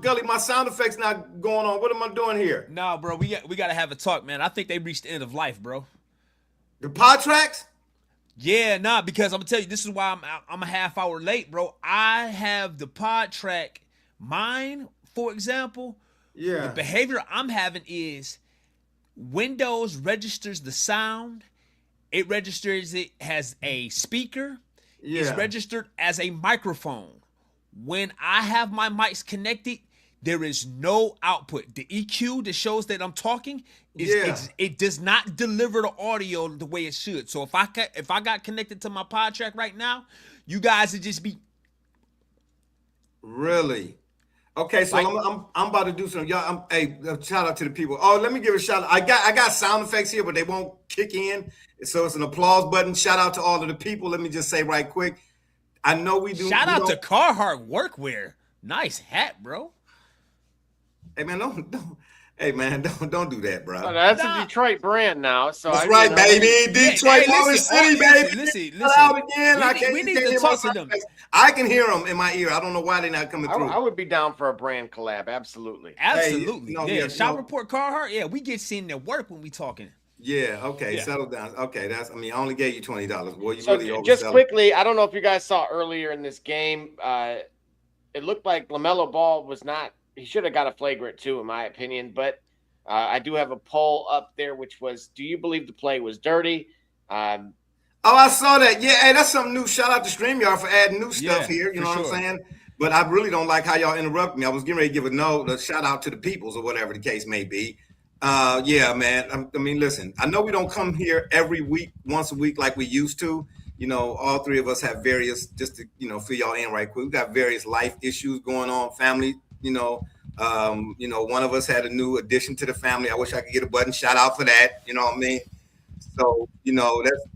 Gully, my sound effects not going on. What am I doing here? Nah, bro, we got to have a talk, man. I think they reached the end of life, bro. The pod tracks? Yeah, nah, because I'm gonna tell you, this is why I'm a half hour late, bro. I have the pod track. Mine, for example, the Yeah. behavior I'm having is Windows registers the sound. It registers it as a speaker. It's Yeah. registered as a microphone. When I have my mics connected, there is no output. The EQ that shows that I'm talking it does not deliver the audio the way it should. So if I got connected to my pod track right now, you guys would just be Really? Okay, so like, I'm about to do some y'all. Hey, shout out to the people. Oh, let me give a shout out. I got sound effects here, but they won't kick in. So it's an applause button. Shout out to all of the people. Let me just say right quick. I know we do. shout out to Carhartt Workwear. Nice hat, bro. Hey man, don't. Hey man, don't do that, bro. Well, that's a Detroit brand now. So that's right, baby. Detroit, City, baby. Listen. Out again. We need to talk to them. I can hear them in my ear. I don't know why they're not coming through. I would be down for a brand collab. Absolutely. Absolutely. Hey, Shop Report Carhartt. Yeah, we get seen at work when we talking. Yeah. Okay. Yeah. Settle down. Okay. I only gave you $20. Boy, you so really just quickly, I don't know if you guys saw earlier in this game. It looked like LaMelo Ball was not. He should have got a flagrant too, in my opinion. But I do have a poll up there, which was: do you believe the play was dirty? Oh, I saw that. Yeah, hey, that's something new. Shout out to StreamYard for adding new stuff here. You know what I'm saying? But I really don't like how y'all interrupt me. I was getting ready to give a shout out to the peoples or whatever the case may be. Yeah, man. I mean, listen, I know we don't come here every week, once a week like we used to. You know, all three of us have various, just to, fill y'all in right quick. We got various life issues going on, family, one of us had a new addition to the family. I wish I could get a button shout out for that. You know what I mean? So, that's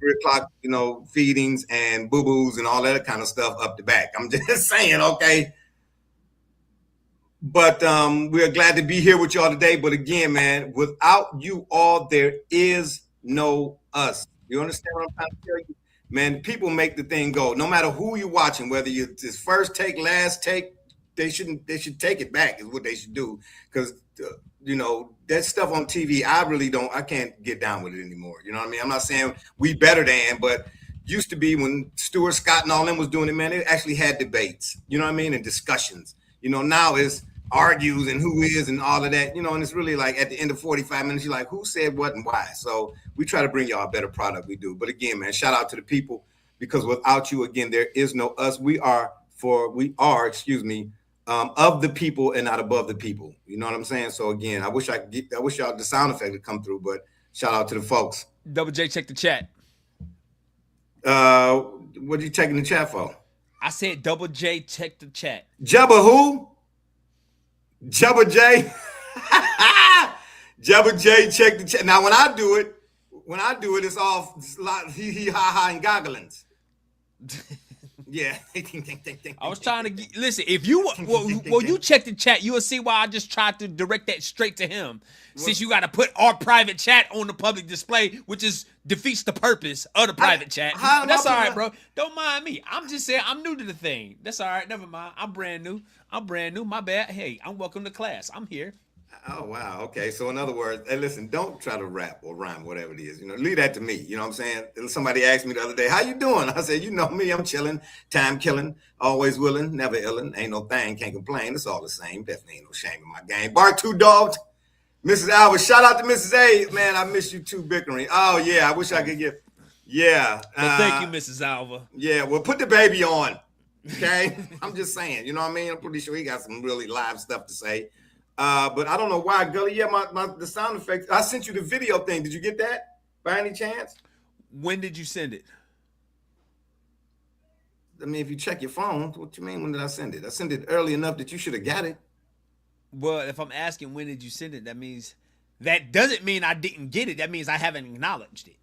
3:00, feedings and boo-boos and all that kind of stuff up the back. I'm just saying, okay. But we're glad to be here with y'all today. But again, man, without you all, there is no us. You understand what I'm trying to tell you? Man, people make the thing go. No matter who you're watching, whether it's first take, last take, they should take it back is what they should do. Because, that stuff on TV, I can't get down with it anymore. You know what I mean? I'm not saying we better than, but used to be when Stuart Scott and all them was doing it, man, they actually had debates, you know what I mean? And discussions. Now it's argues and who is and all of that, and it's really like at the end of 45 minutes, you're like, who said what and why? So we try to bring y'all a better product. We do. But again, man, shout out to the people, because without you, again, there is no us. We are, of the people and not above the people. You know what I'm saying? So again, I wish y'all the sound effect would come through, but shout out to the folks. Double J, check the chat. What are you checking the chat for? I said Double J, check the chat. Jabba who? Jabba J. Jabba J, check the chat. Now when I do it, it's all hee ha ha and gogglings. Yeah. I was trying to listen. If you you check the chat, you will see why I just tried to direct that straight to him. Since you got to put our private chat on the public display, which defeats the purpose of the private chat. But that's all right, bro. Don't mind me. I'm just saying I'm new to the thing. That's all right. Never mind. I'm brand new. My bad. Hey, I'm welcome to class. I'm here. Oh, wow. Okay. So in other words, hey, listen, don't try to rap or rhyme, whatever it is. Leave that to me. You know what I'm saying? Somebody asked me the other day, how you doing? I said, you know me, I'm chilling, time killing, always willing, never illin', ain't no thing, can't complain. It's all the same. Definitely ain't no shame in my game. Bark 2 dogs. Mrs. Alva, shout out to Mrs. A. Man, I miss you too, bickering. Oh, yeah. I wish I could get. Yeah. Well, thank you, Mrs. Alva. Yeah. Well, put the baby on. Okay. I'm just saying. You know what I mean? I'm pretty sure he got some really live stuff to say. But I don't know why, Gully. Yeah, the sound effects. I sent you the video thing. Did you get that by any chance? When did you send it? I mean, if you check your phone, what you mean? When did I send it? I sent it early enough that you should have got it. Well, if I'm asking when did you send it, that doesn't mean I didn't get it. That means I haven't acknowledged it.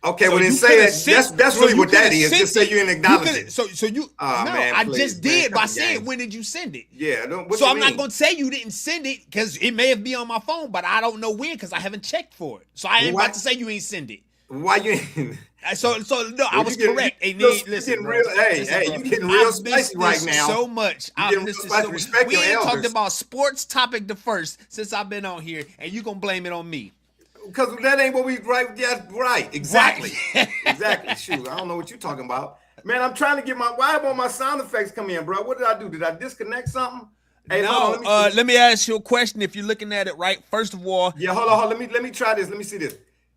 Okay, well then say that. That's really what that is. Just say you didn't acknowledge it. So you. Oh, no, man, I please, just did by saying games. When did you send it? Yeah. So I'm not gonna say you didn't send it because it may have been on my phone, but I don't know when because I haven't checked for it. So I ain't about to say you ain't send it. Why you? So no, I Well, was correct. And then, you listen, getting bro. real. Hey, Listen, bro. you getting real I've missed spicy right this now. so much. You I've getting real missed this spicy. so much. Respect We your ain't talked elders. about sports topic the first since I've been on here, and you gonna blame it on me. Because that ain't what we right. Yeah, right. Exactly. Right. Exactly. Shoot, I don't know what you're talking about, man. I'm trying to get my. Why won't my sound effects come in, bro? What did I do? Did I disconnect something? Hey, hold No, on. let me ask you a question. If you're looking at it right, first of all, Yeah, hold on. Let me try this. Let me see this.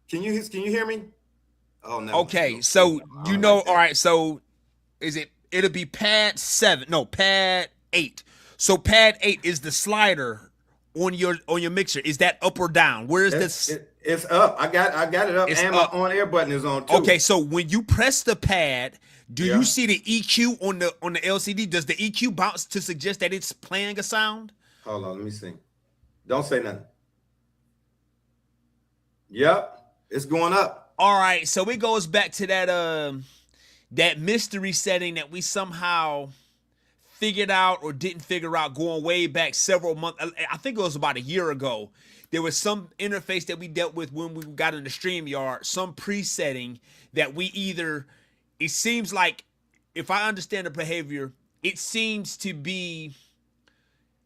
Can you hear me? Oh, never mind. okay. So I don't like that. all right. So it'll be pad 7. No, pad 8. So pad 8 is the slider on your mixer. Is that up or down? Where is this? It's up. I got it up, It's and up. my on air button is on too. Okay, so when you press the pad, do Yeah. you see the EQ on the LCD? Does the EQ bounce to suggest that it's playing a sound? Hold on, let me see. Don't say nothing. Yep, it's going up. All right, so it goes back to that mystery setting that we somehow figured out or didn't figure out going way back several months. I think it was about a year ago. There was some interface that we dealt with when we got in the StreamYard, some presetting that we either, it seems like, if I understand the behavior, it seems to be,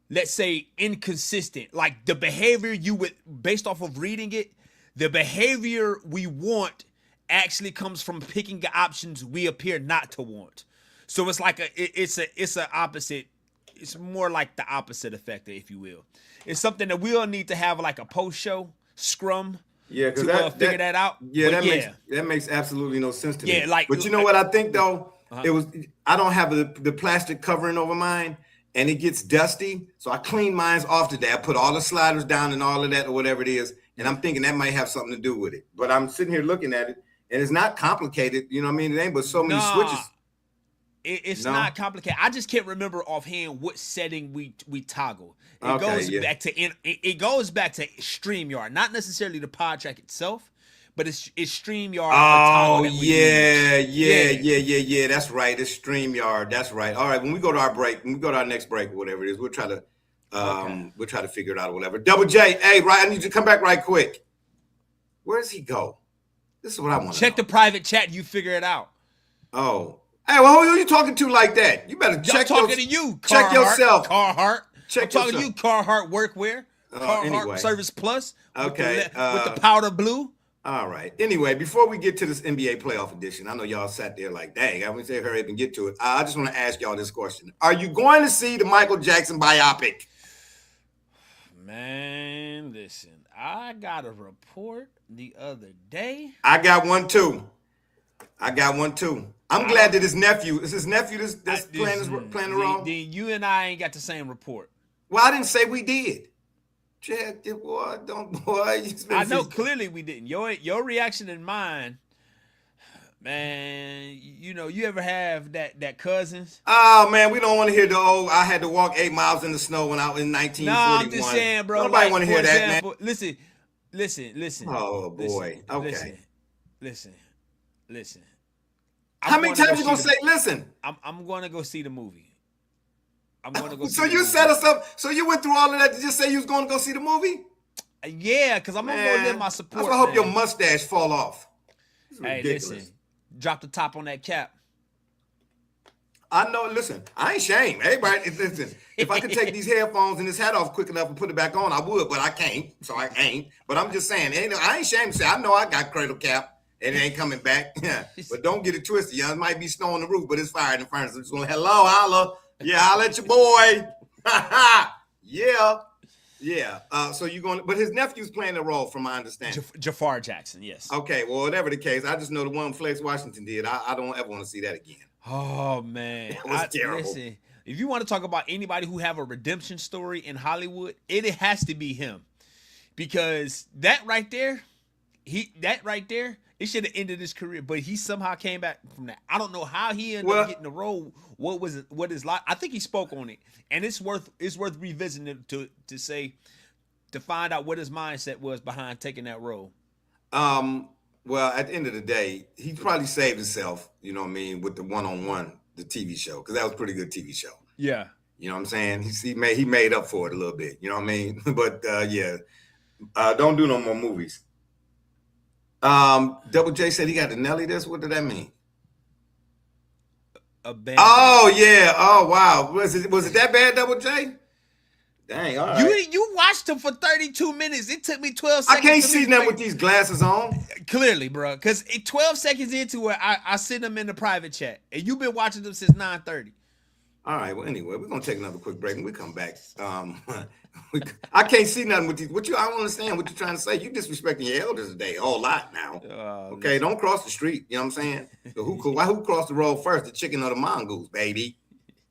let's say, inconsistent. Like the behavior you would, based off of reading it, the behavior we want actually comes from picking the options we appear not to want. So it's like it's a opposite. It's more like the opposite effect, if you will. It's something that we'll need to have like a post-show scrum Yeah, to because figure that out. Yeah, But that makes absolutely no sense to me. Yeah, like, but you know what I think though? Uh-huh. I don't have the plastic covering over mine, and it gets dusty. So I clean mine off today. I put all the sliders down and all of that or whatever it is, and I'm thinking that might have something to do with it. But I'm sitting here looking at it, and it's not complicated. You know what I mean? It ain't but so many switches. It's No? not complicated. I just can't remember offhand what setting we toggle. It Okay, goes yeah. back to it goes back to StreamYard, not necessarily the pod track itself, but it's StreamYard. Oh that we yeah. That's right. It's StreamYard. That's right. All right. When we go to our break, when we go to our next break, or whatever it is, we'll try to figure it out or whatever. Double J, hey, right, I need you to come back right quick. Where does he go? This is what I want to Check the private chat. You figure it out. Oh. Hey, well, who are you talking to like that? You better check. I'm talking to you. Check yourself. Carhartt. Check I'm talking yourself. to you, Carhartt Workwear. Carhartt anyway. Service Plus. Okay, With the powder blue. All right. Anyway, before we get to this NBA playoff edition, I know y'all sat there like, dang, I'm going to say hurry up and get to it. I just want to ask y'all this question. Are you going to see the Michael Jackson biopic? Man, listen, I got a report the other day. I got one too. I'm glad that his nephew, is his nephew that's playing the role? Then you and I ain't got the same report. Well, I didn't say we did. Check it, boy. I know clearly we didn't. Your reaction and mine, man. You know, you ever have that cousins? Oh man, we don't want to hear the old. I had to walk 8 miles in the snow when I was in 1941. No, I'm just saying, bro. Nobody want to hear that, example, man. Listen. Oh boy. Okay. Listen. How many times you gonna say listen? I'm going to go see the movie. I'm going to go. So you set us up. So you went through all of that to just say you was going to go see the movie? Yeah, because I'm gonna go live my support. I hope your mustache fall off. Hey, listen, drop the top on that cap. I know. Listen, I ain't shame. Everybody, listen. If I could take these headphones and this hat off quick enough and put it back on, I would, but I can't. So I ain't. But I'm just saying, I ain't ashamed to say I know I got cradle cap and it ain't coming back. But don't get it twisted. It might be snow on the roof, but it's fire in the furnace. I'm just going, hello, holla. Yeah, holla at your boy. Yeah. So you're going, but his nephew's playing the role, from my understanding. Jafar Jackson, yes. Okay, well, whatever the case, I just know the one Flex Washington did. I don't ever want to see that again. Oh man, it was terrible. Listen, if you want to talk about anybody who have a redemption story in Hollywood, it has to be him, because that right there, it should have ended his career, but he somehow came back from that. I don't know how he ended up getting the role. What is like? I think he spoke on it, and it's worth revisiting it to find out what his mindset was behind taking that role. Well, at the end of the day, he probably saved himself, you know what I mean, with the one-on-one, the TV show, because that was a pretty good TV show. Yeah. You know what I'm saying? He made up for it a little bit, you know what I mean? But don't do no more movies. Double J said he got to Nelly this. What did that mean? A band. Oh yeah. Oh wow. Was it that bad, Double J? Dang. All right. You watched him for 32 minutes. It took me 12 seconds. I can't see nothing with these glasses on. Clearly, bro. Because 12 seconds into it, I sent them in the private chat, and you've been watching them since 9:30. All right. Well, anyway, we're gonna take another quick break and we come back. I can't see nothing with these. I don't understand what you're trying to say. You disrespecting your elders today a whole lot now. Okay, don't cross the street. You know what I'm saying? So who crossed the road first, the chicken or the mongoose, baby?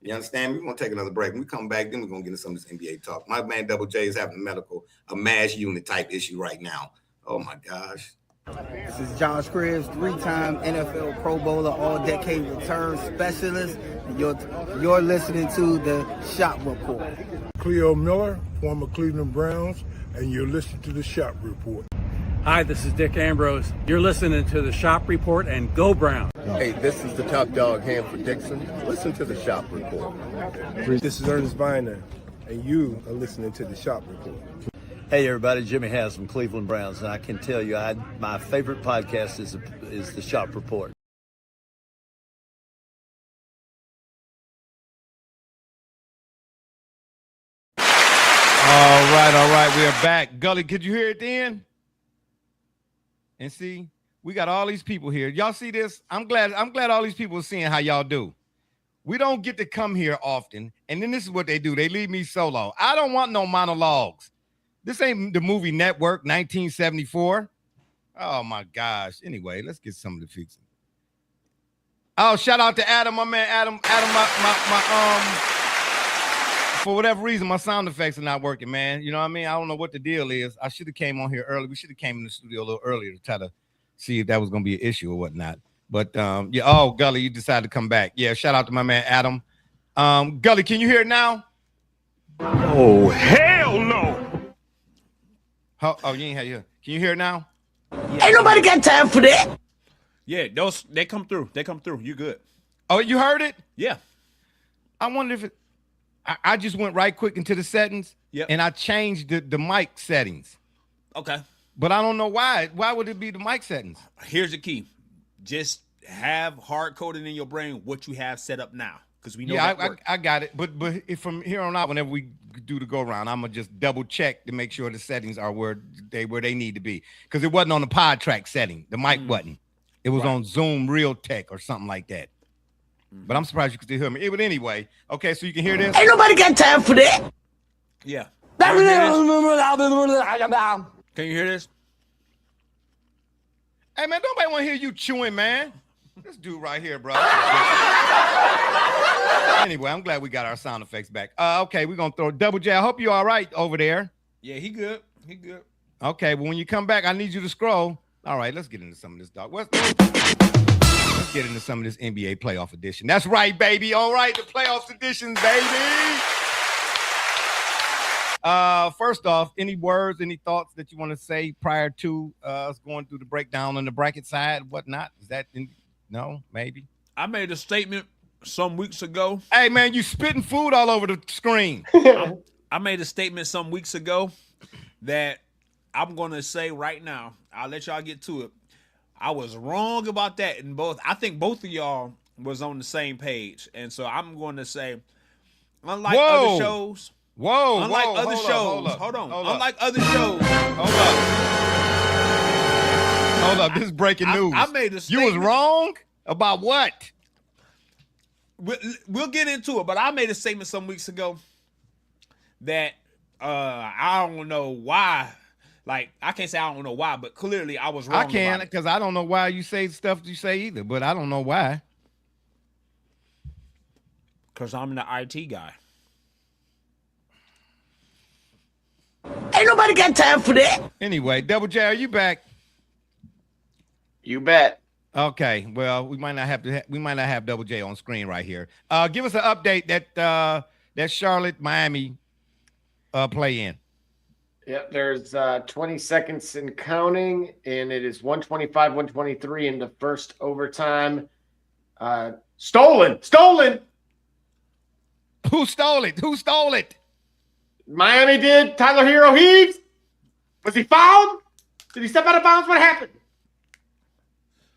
You understand me? We're gonna take another break. When we come back, then we're gonna get into some of this NBA talk. My man Double J is having a MASH unit type issue right now. Oh my gosh. This is Josh Cribbs, 3-time NFL Pro Bowler, all-decade return specialist. And you're listening to the Shop Report. Cleo Miller, former Cleveland Browns, and you're listening to the Shop Report. Hi, this is Dick Ambrose. You're listening to the Shop Report, and go Brown. Hey, this is the top dog, Hanford Dixon. Listen to the Shop Report. This is Ernest Viner, and you are listening to the Shop Report. Hey everybody, Jimmy Has from Cleveland Browns, and I can tell you my favorite podcast is the Shop Report. All right, we are back. Gully, could you hear it then? And see, we got all these people here. Y'all see this? I'm glad all these people are seeing how y'all do. We don't get to come here often, and then this is what they do. They leave me solo. I don't want no monologues. This ain't the movie Network, 1974. Oh, my gosh. Anyway, let's get some of the fixing. Oh, shout out to Adam, my man. Adam, for whatever reason, my sound effects are not working, man. You know what I mean? I don't know what the deal is. I should have came on here early. We should have came in the studio a little earlier to try to see if that was going to be an issue or whatnot. But, yeah. Oh, Gully, you decided to come back. Yeah, shout out to my man, Adam. Gully, can you hear it now? Oh, hell no! Oh, you ain't had you. Can you hear it now? Yeah. Ain't nobody got time for that. Yeah, they come through. They come through. You good? Oh, you heard it? Yeah. I wonder if I just went right quick into the settings. Yep. And I changed the mic settings. Okay. But I don't know why. Why would it be the mic settings? Here's the key. Just have hard coded in your brain what you have set up now. Because we know I got it. But if from here on out, whenever we do the go around, I'm gonna just double check to make sure the settings are where they need to be. Because it wasn't on the pod track setting, the mic button. It was on Zoom Real Tech or something like that. But I'm surprised you could still hear me. But anyway, okay, so you can hear this. Ain't nobody got time for that. Yeah. Can you hear this? Hey man, nobody want to hear you chewing, man. This dude right here, bro. Anyway, I'm glad we got our sound effects back. Okay, we're gonna throw Double J. I hope you're all right over there. Yeah, he good. He good. Okay, but when you come back, I need you to scroll. All right, let's get into some of this, dog. Let's get into some of this NBA playoff edition. That's right, baby. All right, the playoffs edition, baby. First off, any words, any thoughts that you want to say prior to us going through the breakdown on the bracket side, whatnot? Is that no, maybe? I made a statement some weeks ago. Hey, man, you spitting food all over the screen. I made a statement some weeks ago that I'm going to say right now. I'll let y'all get to it. I was wrong about that. And I think both of y'all was on the same page. And so I'm going to say, unlike other shows. Unlike other shows. Hold on. Unlike other shows. Hold up. This is breaking news. I made a statement. You was wrong about what? We'll get into it, but I made a statement some weeks ago that I don't know why. Like, I can't say I don't know why, but clearly I was wrong. I can, because I don't know why you say stuff you say either, but I don't know why. Because I'm the IT guy. Ain't nobody got time for that. Anyway, Double J, are you back? You bet. Okay, well, we might not have Double J on screen right here. Give us an update that Charlotte Miami play in. Yep, there's 20 seconds and counting, and it is 125-123 in the first overtime. Stolen. Who stole it? Miami did. Tyler Hero Heaves. Was he fouled? Did he step out of bounds? What happened?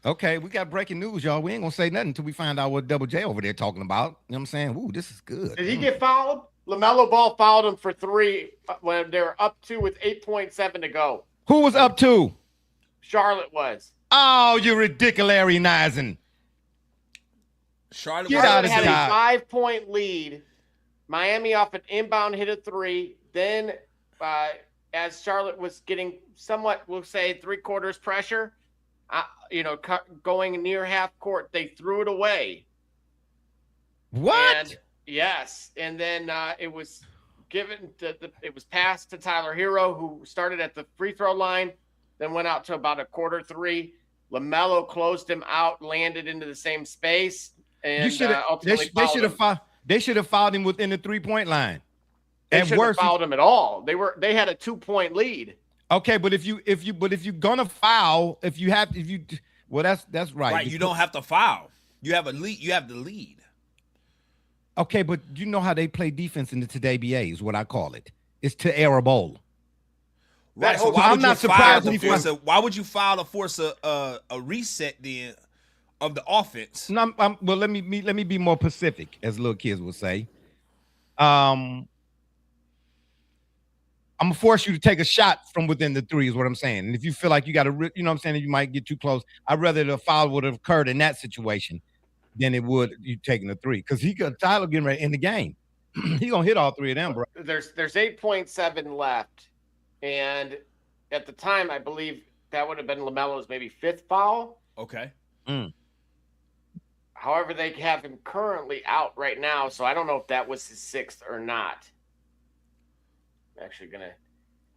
Okay, we got breaking news, y'all. We ain't gonna say nothing until we find out what Double J over there talking about. You know what I'm saying? Ooh, this is good. Did he get fouled? LaMelo Ball fouled him for 3 when they were up 2 with 8.7 to go. Who was up 2? Charlotte was. Oh, you're ridiculousing. Charlotte Get out of had here. a 5-point lead. Miami off an inbound hit a 3. Then, as Charlotte was getting somewhat, we'll say, 3/4 pressure, going near half court, they threw it away. What? And, yes, and then it was given it was passed to Tyler Hero, who started at the free throw line, then went out to about a 1/4 LaMelo closed him out, landed into the same space, and ultimately they should have fouled him within the 3-point line. They shouldn't have fouled him at all. They had a 2-point lead. Okay, but if you're gonna foul, that's right. Right, you don't have to foul. You have a lead. You have the lead. Okay, but you know how they play defense in the Today BA is what I call it. It's to air a bowl. Right. So why would you foul to force a reset then of the offense? No, well, let me be more specific, as little kids would say. I'm gonna force you to take a shot from within the 3 is what I'm saying. And if you feel like you got to, you know what I'm saying, you might get too close. I'd rather the foul would have occurred in that situation than it would you taking the 3. Because Tyler getting ready in the game. He gonna hit all 3 of them, bro. There's 8.7 left. And at the time, I believe that would have been LaMelo's maybe 5th foul. Okay. However, they have him currently out right now, so I don't know if that was his 6th or not. I'm actually going to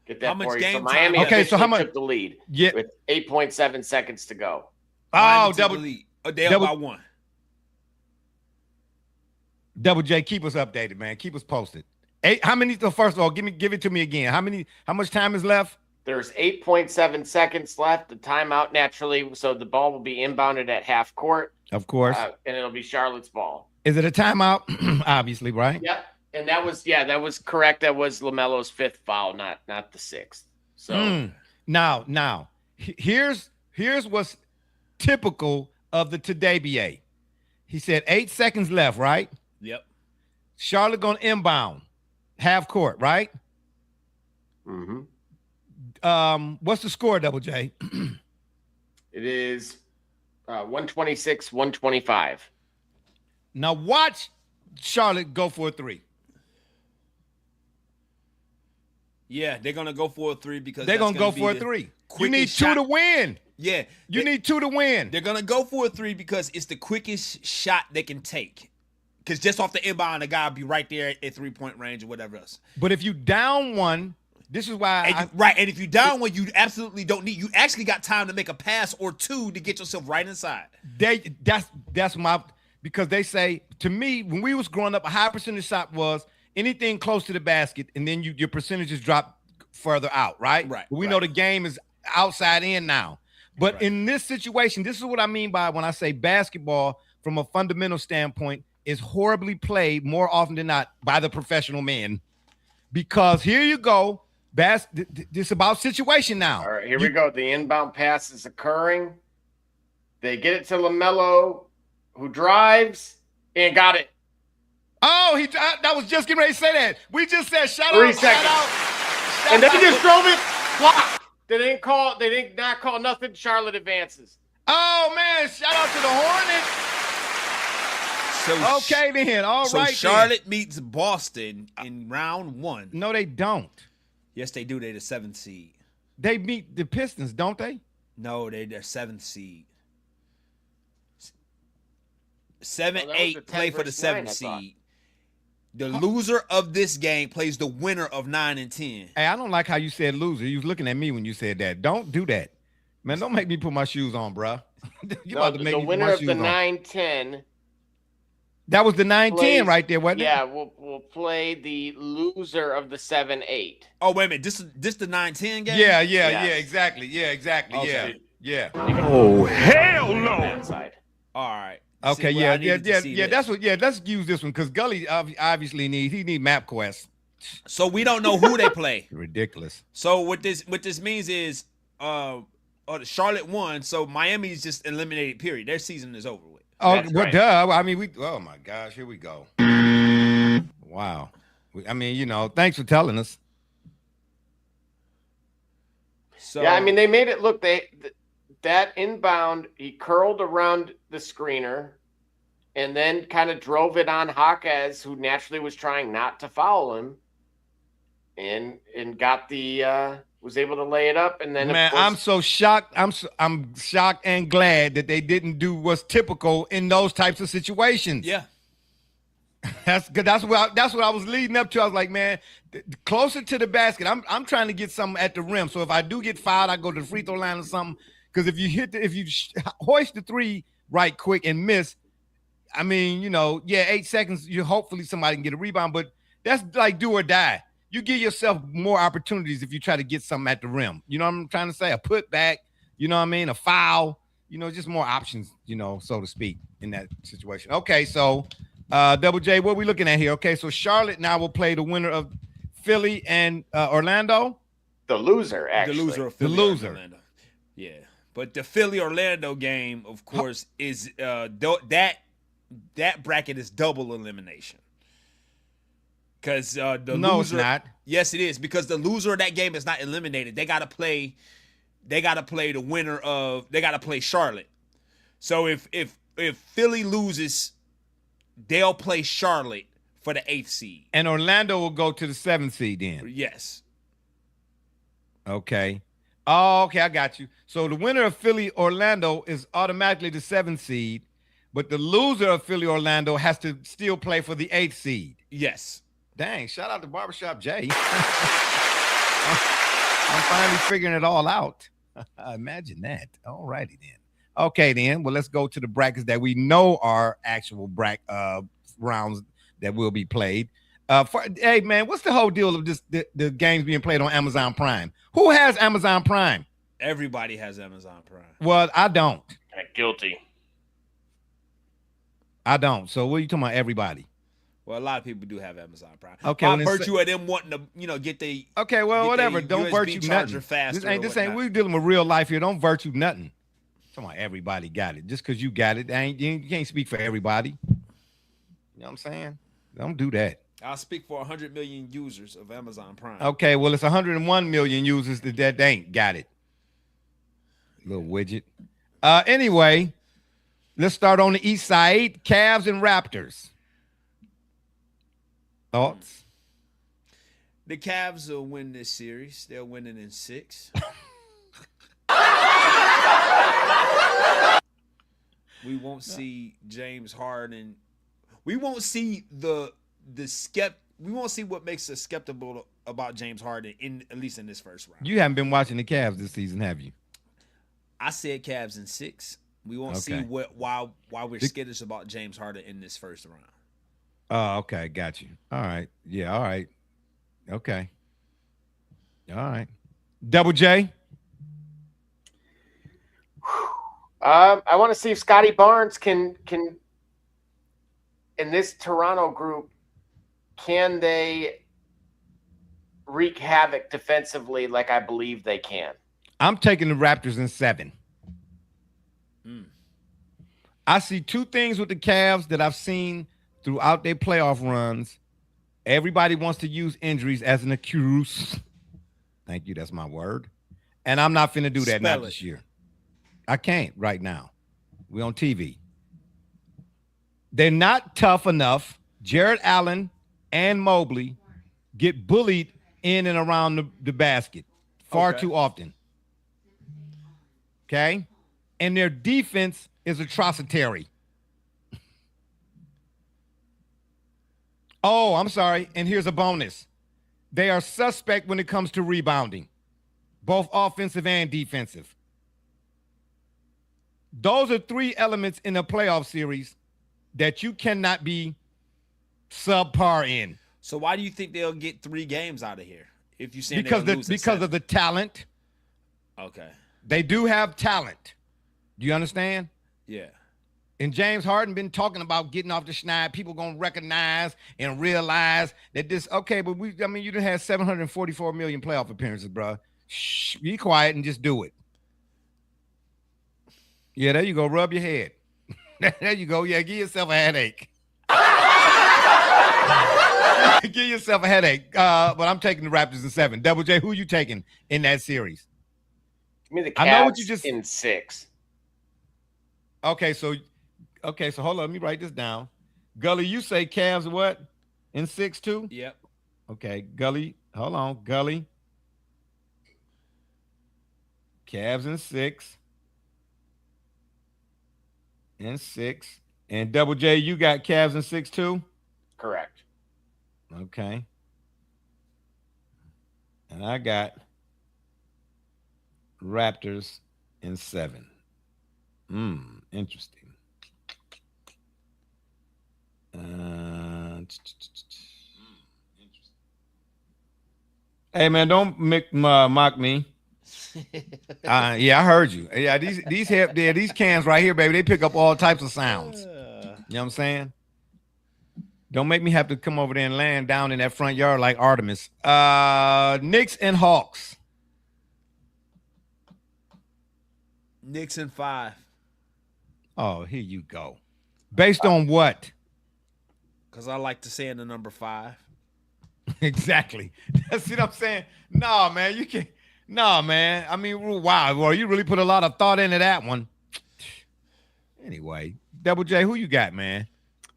get that for you. So Miami took the lead with 8.7 seconds to go. Oh, they up by 1. Double J, keep us updated, man. Keep us posted. How many? First of all, give it to me again. How much time is left? There's 8.7 seconds left. The timeout naturally, so the ball will be inbounded at half court. Of course. And it'll be Charlotte's ball. Is it a timeout? Obviously, right? Yep. And that was correct. That was LaMelo's 5th foul, not the 6th. So now, here's what's typical of the Today BA. He said 8 seconds left, right? Yep. Charlotte gonna inbound. Half court, right? Mm-hmm. What's the score, Double J? It is 126-125. Now watch Charlotte go for a 3. Yeah, they're gonna go for a 3 because they're gonna go for a 3. You need 2 to win. Yeah, you need 2 to win. They're gonna go for a 3 because it's the quickest shot they can take. Because just off the inbound, the guy will be right there at 3-point range or whatever else. But if you down 1, this is why and if you down 1, you absolutely don't need. You actually got time to make a pass or 2 to get yourself right inside. That's my, because they say to me when we was growing up, a high percentage shot was anything close to the basket, and then your percentages drop further out, right? Right. But we know the game is outside in now. But in this situation, this is what I mean by when I say basketball from a fundamental standpoint is horribly played more often than not by the professional men. Because here you go, this about situation now. All right, here we go. The inbound pass is occurring. They get it to LaMelo, who drives and got it. Oh, that was just getting ready to say that. We just said shout 3 out, seconds. shout out. And they just drove it blocked. They did not call nothing. Charlotte advances. Oh man, shout out to the Hornets. Okay then, all right. So Charlotte meets Boston in round 1. No, they don't. Yes, they do. They're the 7th seed. They meet the Pistons, don't they? No, they're their 7th seed. 7-8 play for the 7th seed. The loser of this game plays the winner of 9 and 10. Hey, I don't like how you said loser. You was looking at me when you said that. Don't do that. Man, don't make me put my shoes on, bro. The winner of the 9-10. That was the 9-10 right there, wasn't it? Yeah, we'll play the loser of the 7-8. Oh, wait a minute. This the 9-10 game? Yeah, exactly. Yeah, exactly. Okay. Yeah. Oh, hell no. All right. Okay, that's what. Yeah, let's use this one because Gully obviously need MapQuest. So we don't know who they play. Ridiculous. So what this means is Charlotte won, so Miami's just eliminated. Period. Their season is over with. Oh, That's well, right. duh. I mean, oh my gosh, here we go. Wow. I mean, thanks for telling us. So Yeah, I mean, they made it look that inbound, he curled around the screener and then kind of drove it on Jaquez, who naturally was trying not to foul him, and got was able to lay it up. And then, Man, of course, I'm so shocked. I'm shocked and glad that they didn't do what's typical in those types of situations. yeah, That's good. That's what I was leading up to. I was like, man, closer to the basket. I'm trying to get something at the rim. So if I do get fouled, I go to the free throw line or something. Because if you hoist the three right quick and miss, I mean, 8 seconds. You hopefully somebody can get a rebound, but that's like do or die. You give yourself more opportunities if you try to get something at the rim. You know what I'm trying to say? A putback. You know what I mean? A foul. Just more options. So to speak, in that situation. Okay, so. Double J, what are we looking at here? Okay, so Charlotte now will play the winner of Philly and Orlando. the loser, actually. the loser of The Philly loser. and Orlando. Yeah, but the Philly Orlando game, of course, is that bracket is double elimination. Because the No, loser, it's not. Yes, it is, because the loser of that game is not eliminated. They gotta play the winner of. They gotta play Charlotte. So if Philly loses, they'll play Charlotte for the 8th seed. And Orlando will go to the 7th seed then. Yes. Okay. Oh, okay, I got you. So the winner of Philly Orlando is automatically the 7th seed, but the loser of Philly Orlando has to still play for the 8th seed. Yes. Dang, shout out to Barbershop Jay. I'm finally figuring it all out. Imagine that. All righty then. Okay, then. Well, let's go to the brackets that we know are actual rounds that will be played. Hey, man, what's the whole deal of the games being played on Amazon Prime? Who has Amazon Prime? Everybody has Amazon Prime. Well, I don't. Guilty. I don't. So what are you talking about, everybody? Well, a lot of people do have Amazon Prime. Okay, By well, then virtue of them wanting to, get the Okay, well, get whatever. they Don't USB virtue charger nothing. faster This or ain't. whatnot. We're dealing with real life here. Don't virtue nothing. Come on, everybody got it. Just because you got it, you can't speak for everybody. You know what I'm saying? Don't do that. I'll speak for 100 million users of Amazon Prime. Okay, well, it's 101 million users that ain't got it. Little widget. Anyway, let's start on the east side. Cavs and Raptors. Thoughts? The Cavs will win this series. They'll win it in 6. We won't see James Harden. We won't see we won't see what makes us skeptical about James Harden at least in this first round. You haven't been watching the Cavs this season, have you? I said Cavs in 6. We won't see why we're skittish about James Harden in this first round. Oh, okay, got you. All right. Yeah, all right. Okay. All right. Double J. I want to see if Scotty Barnes can in this Toronto group, can they wreak havoc defensively like I believe they can? I'm taking the Raptors in 7. I see two things with the Cavs that I've seen throughout their playoff runs. Everybody wants to use injuries as an excuse. Thank you. That's my word. And I'm not finna do that not this year. I can't right now. We're on TV. They're not tough enough. Jared Allen and Mobley get bullied in and around the basket far too often. Okay? And their defense is atrocitary. Oh, I'm sorry. And here's a bonus. They are suspect when it comes to rebounding, both offensive and defensive. Those are 3 elements in a playoff series that you cannot be subpar in. So why do you think they'll get 3 games out of here? If you say because of the talent. Okay. They do have talent. Do you understand? Yeah. And James Harden been talking about getting off the schneid. People gonna recognize and realize that this okay, but you done had 744 million playoff appearances, bro. Shh, be quiet and just do it. Yeah, there you go. Rub your head. There you go. Yeah, give yourself a headache. Give yourself a headache. But I'm taking the Raptors in 7. Double J, who you taking in that series? Give me the Cavs I know what you just in 6. Okay, so hold on. Let me write this down. Gully, you say Cavs what? In 6 too? Yep. Okay, Gully. Hold on, Gully. Cavs in 6. In 6. And Double J, you got Cavs in 6 too? Correct. Okay. And I got Raptors in 7. Interesting. Hey man, don't mock me. Yeah, I heard you. Yeah, these cans right here, baby, they pick up all types of sounds. You know what I'm saying? Don't make me have to come over there and land down in that front yard like Artemis. Knicks and Hawks. Knicks in 5. Oh, here you go. Based on what? Because I like to say in the number 5. Exactly. See what I'm saying? No, man, you can't. No, man. I mean, wow, boy, you really put a lot of thought into that one. Anyway, Double J, who you got, man?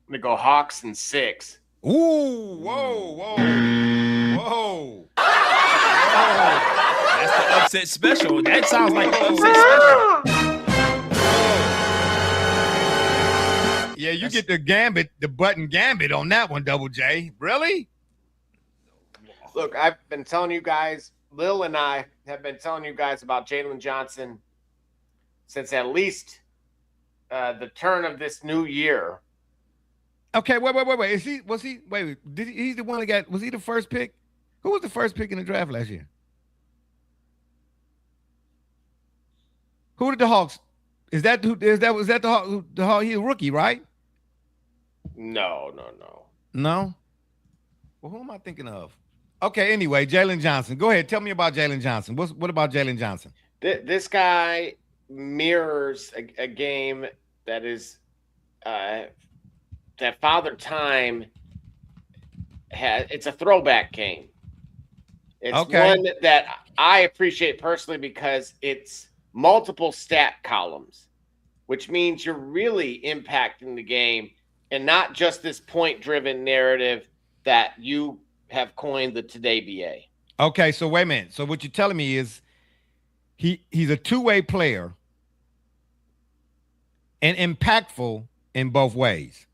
I'm gonna go Hawks in 6. Ooh, whoa. That's the upset special. That sounds like the upset special. Yeah, you get the gambit, the button gambit on that one, Double J. Really? Look, I've been telling you guys, Lil and I have been telling you guys about Jalen Johnson since at least the turn of this new year. Okay, wait. He's the one that got, was he the first pick? Who was the first pick in the draft last year? Who did the Hawks? Was that the Hawk? He's a rookie, right? No. No? Well, who am I thinking of? Okay, anyway, Jalen Johnson. Go ahead. Tell me about Jalen Johnson. What about Jalen Johnson? This guy mirrors a game that is that Father Time has. It's a throwback game. It's one that I appreciate personally because it's multiple stat columns, which means you're really impacting the game and not just this point-driven narrative that you have coined the Today BA. Okay, so wait a minute. So what you're telling me is he's a two-way player and impactful in both ways.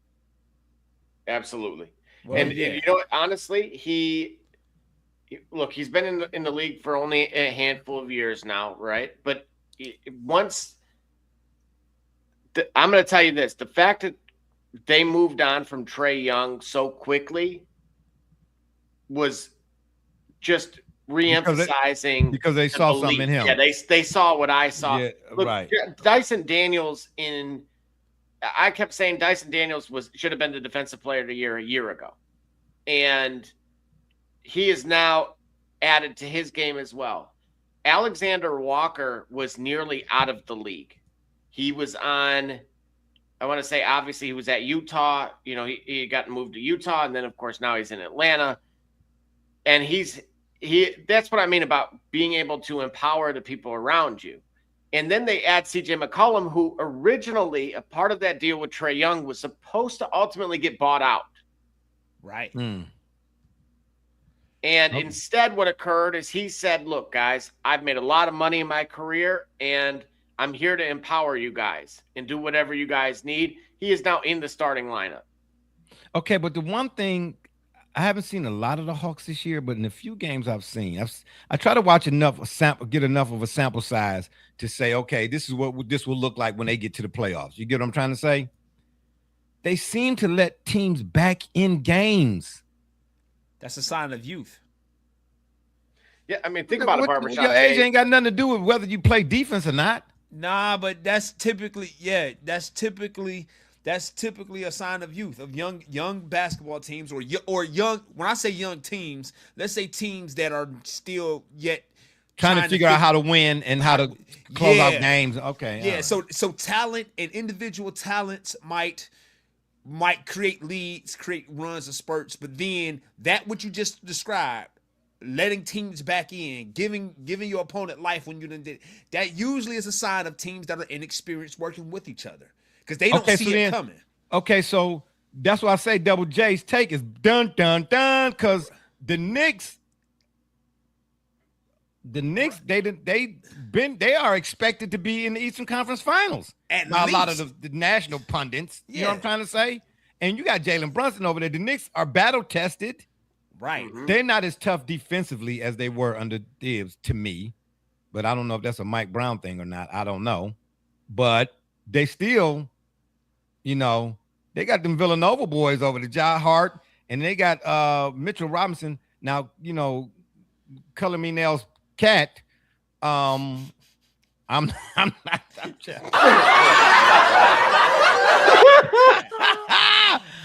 Absolutely. Well, and you know what, honestly, he's been in the league for only a handful of years now, right? But I'm going to tell you this, the fact that they moved on from Trae Young so quickly was just re-emphasizing because they saw something in him. Yeah, they saw what I saw. Yeah, Look, right. Dyson Daniels I kept saying Dyson Daniels should have been the defensive player of the year a year ago. And he is now added to his game as well. Alexander Walker was nearly out of the league. He was on, I want to say, obviously he was at Utah. You know, he got moved to Utah, and then of course now he's in Atlanta. And that's what I mean about being able to empower the people around you. And then they add CJ McCollum, who originally a part of that deal with Trae Young was supposed to ultimately get bought out. Right. And instead what occurred is he said, look, guys, I've made a lot of money in my career, and I'm here to empower you guys and do whatever you guys need. He is now in the starting lineup. Okay, but the one thing, I haven't seen a lot of the Hawks this year, but in a few games I've seen, I try to watch get enough of a sample size to say, okay, this is what this will look like when they get to the playoffs. You get what I'm trying to say? They seem to let teams back in games. That's a sign of youth. Yeah, I mean, think about it, Barbershop. Your age ain't got nothing to do with whether you play defense or not. Nah, but that's typically a sign of youth, of young basketball teams or young. When I say young teams, let's say teams that are still yet trying to figure out how to win and how to close out games. Okay. Yeah. Right. So talent and individual talents might create leads, create runs and spurts, but then that what you just described, letting teams back in, giving your opponent life when you done did that usually is a sign of teams that are inexperienced working with each other because they don't see it coming. Okay, so that's why I say Double J's take is dun dun dun because the Knicks they are expected to be in the Eastern Conference Finals. At By least. a lot of the national pundits. You know what I'm trying to say? And you got Jalen Brunson over there. The Knicks are battle tested. Right. They're not as tough defensively as they were under Thibs to me. But I don't know if that's a Mike Brown thing or not. I don't know. But they still, you know, they got them Villanova boys over there, Jai Hart, and they got Mitchell Robinson. Now, you know, Color Me Nails Cat. I'm just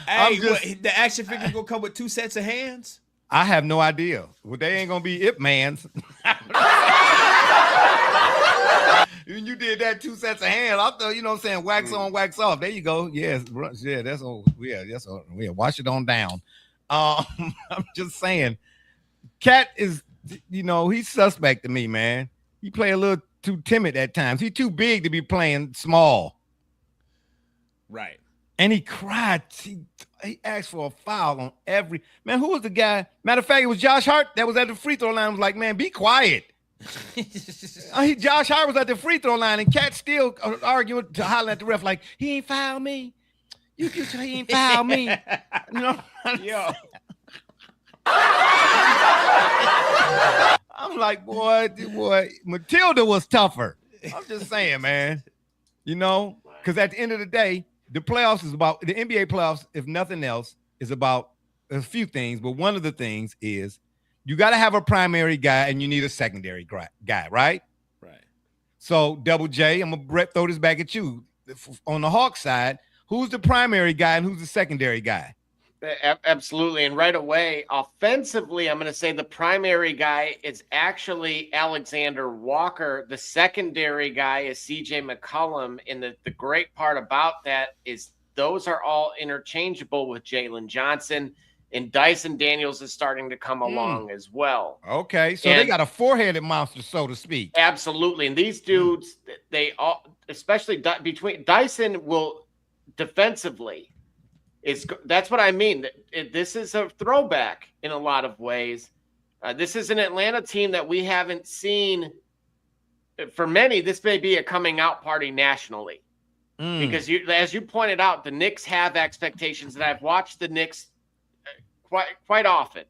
Hey, the action figure gonna come with 2 sets of hands? I have no idea. Well, they ain't gonna be Ip Mans. When you did that 2 sets of hands, I thought, you know what I'm saying, wax on, wax off. There you go. Yes, yeah, that's all. Yeah, that's all. Yeah, wash it on down. I'm just saying, Cat is, you know, he's suspect to me, man. He play a little too timid at times. He's too big to be playing small. Right. And he cried. He asked for a foul on every man. Who was the guy? Matter of fact, it was Josh Hart that was at the free throw line. Was like, man, be quiet. Josh Hart was at the free throw line, and Cat still arguing to holler at the ref like, he ain't foul me. He ain't foul me. You know, yo. I'm like, boy, Matilda was tougher. I'm just saying, man. You know, because at the end of the day, the playoffs is about the NBA playoffs, if nothing else, is about a few things. But one of the things is you got to have a primary guy and you need a secondary guy, right? Right. So, Double J, I'm going to throw this back at you. On the Hawks side, who's the primary guy and who's the secondary guy? Absolutely. And right away, offensively, I'm going to say the primary guy is actually Alexander Walker. The secondary guy is CJ McCollum. And the great part about that is those are all interchangeable with Jalen Johnson. And Dyson Daniels is starting to come along as well. Okay. So they got a four-headed monster, so to speak. Absolutely. And these dudes, they all, especially between Dyson will defensively, that's what I mean. This is a throwback in a lot of ways. This is an Atlanta team that we haven't seen. For many, this may be a coming out party nationally. Because as you pointed out, the Knicks have expectations, and I've watched the Knicks quite often,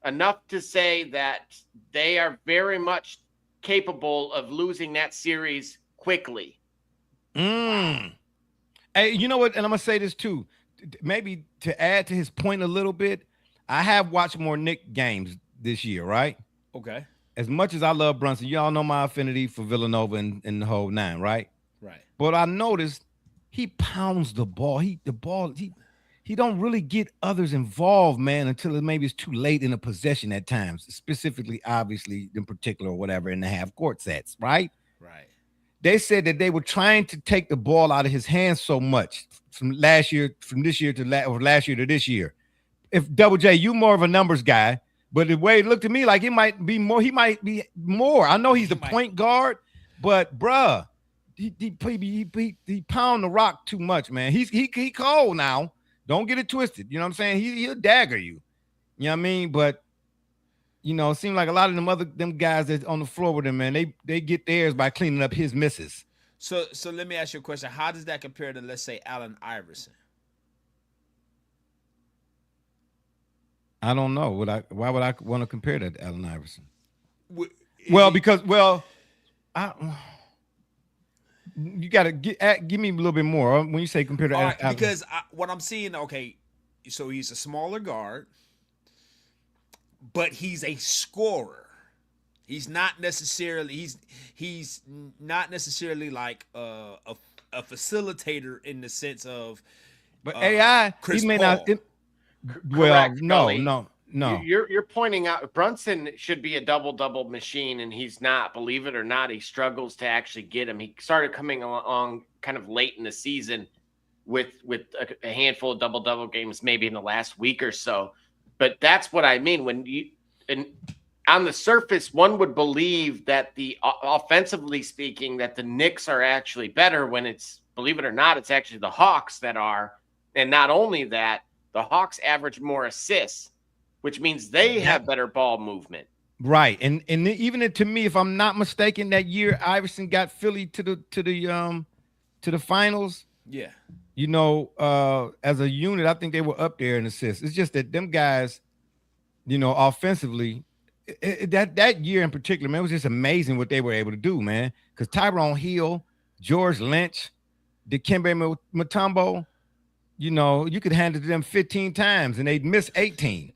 enough to say that they are very much capable of losing that series quickly. Wow. Hey, you know what? And I'm going to say this too. Maybe to add to his point a little bit, I have watched more Knick games this year, right? Okay. As much as I love Brunson, y'all know my affinity for Villanova and the whole nine, right? Right. But I noticed he pounds the ball. He don't really get others involved, man, until maybe it's too late in a possession at times, specifically, obviously, in particular, or whatever, in the half court sets, right? Right. They said that they were trying to take the ball out of his hands so much from this year to last year to this year. If Double J, you more of a numbers guy, but the way it looked to me like it might be more, he might be more. I know he's the point guard, but bruh, he pound the rock too much, man. He cold now. Don't get it twisted. You know what I'm saying? He'll dagger you. You know what I mean? But you know, it seems like a lot of them guys that's on the floor with him, man, they get theirs by cleaning up his misses. So let me ask you a question. How does that compare to, let's say, Allen Iverson? I don't know. Why would I want to compare that to Allen Iverson? You got to give me a little bit more when you say compare to Allen. Because what I'm seeing, okay, so he's a smaller guard, but he's a scorer. He's not necessarily like a facilitator in the sense of. But AI, Chris he may Paul. not. No. No. You're pointing out Brunson should be a double machine, and he's not. Believe it or not, he struggles to actually get him. He started coming along kind of late in the season with a handful of double games, maybe in the last week or so. But that's what I mean when on the surface, one would believe that offensively speaking, that the Knicks are actually better when it's, believe it or not, it's actually the Hawks that are. And not only that, the Hawks average more assists, which means they have better ball movement. Right. And even to me, if I'm not mistaken, that year Iverson got Philly to the finals. Yeah. You know, as a unit, I think they were up there in assists. It's just that them guys, you know, offensively, that year in particular, man, it was just amazing what they were able to do, man. Because Tyrone Hill, George Lynch, Dikembe Mutombo, you know, you could hand it to them 15 times and they'd miss 18.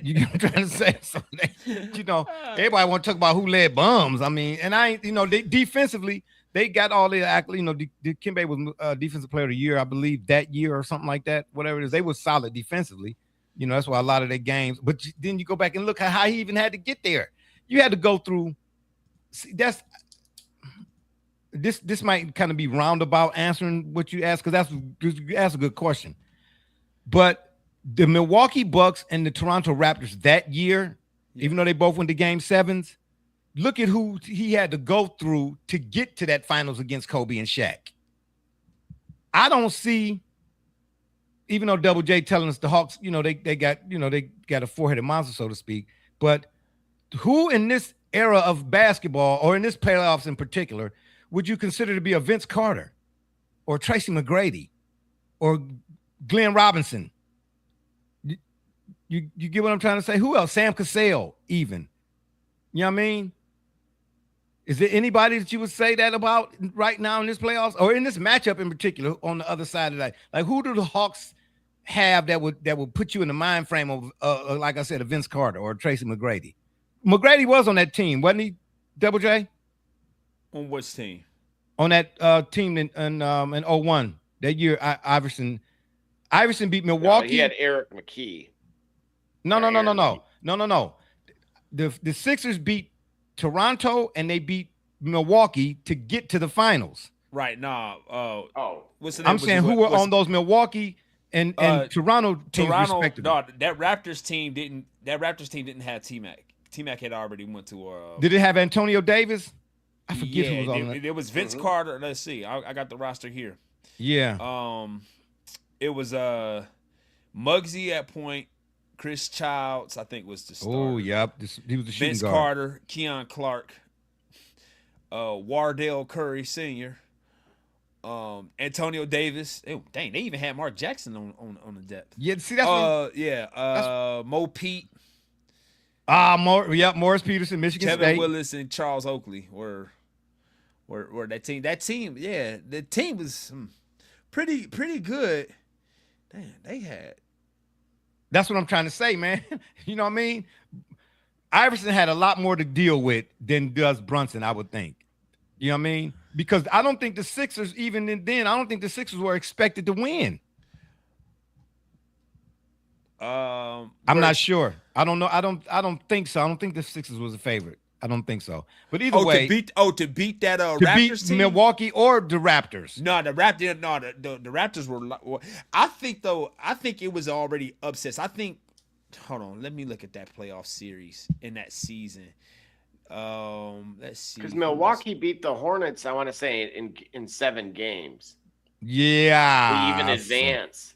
You know what I'm trying to say? So you know, everybody want to talk about who led bums. I mean, and I ain't, you know, they defensively, they got all the accolades. You know, Dikembe was defensive player of the year, I believe, that year or something like that. Whatever it is, they were solid defensively. You know, that's why a lot of their games. But then you go back and look at how he even had to get there. You had to go through. See, this might kind of be roundabout answering what you asked, because that's a good question. But the Milwaukee Bucks and the Toronto Raptors that year, even though they both went to Game 7s, look at who he had to go through to get to that finals against Kobe and Shaq. I don't see, even though Double J telling us the Hawks, you know, they got a four-headed monster, so to speak. But who in this era of basketball, or in this playoffs in particular, would you consider to be a Vince Carter or Tracy McGrady or Glenn Robinson? You get what I'm trying to say? Who else? Sam Cassell, even. You know what I mean? Is there anybody that you would say that about right now in this playoffs, or in this matchup in particular on the other side of that? Like, who do the Hawks have that would put you in the mind frame of, like I said, a Vince Carter or a Tracy McGrady? McGrady was on that team, wasn't he, Double J? On which team? On that team in 01. That year, Iverson beat Milwaukee. No, he had Eric McKee. No. The Sixers beat Toronto and they beat Milwaukee to get to the finals. Right. What's the name? I'm saying who were on those Milwaukee and Toronto teams respectively. No, that Raptors team didn't have T-Mac. T-Mac had already went to Did it have Antonio Davis? I forget who was on that. It was Vince Carter. Let's see. I got the roster here. Yeah. It was Muggsy at point. Chris Childs, I think, was the starter. Oh, yep. He was the shooting Vince guard. Carter, Keon Clark, Wardell Curry Sr., Antonio Davis. Dang, they even had Mark Jackson on the depth. Yeah, see, that's Mo Pete. Morris Peterson, Michigan Kevin State. Willis and Charles Oakley were that team. That team, yeah, the team was pretty good. Damn, they had. That's what I'm trying to say, man. You know what I mean? Iverson had a lot more to deal with than does Brunson, I would think. You know what I mean? Because I don't think the Sixers, even then, I don't think the Sixers were expected to win. I'm not sure. I don't know. I don't think so. I don't think the Sixers was a favorite. I don't think so. But either way, to beat that Raptors team? Milwaukee or the Raptors. No, the Raptors. No, the Raptors were. I think it was already upsets. I think. Hold on. Let me look at that playoff series in that season. Let's see. Because Milwaukee beat the Hornets, I want to say in 7 games. Yeah. To even advance.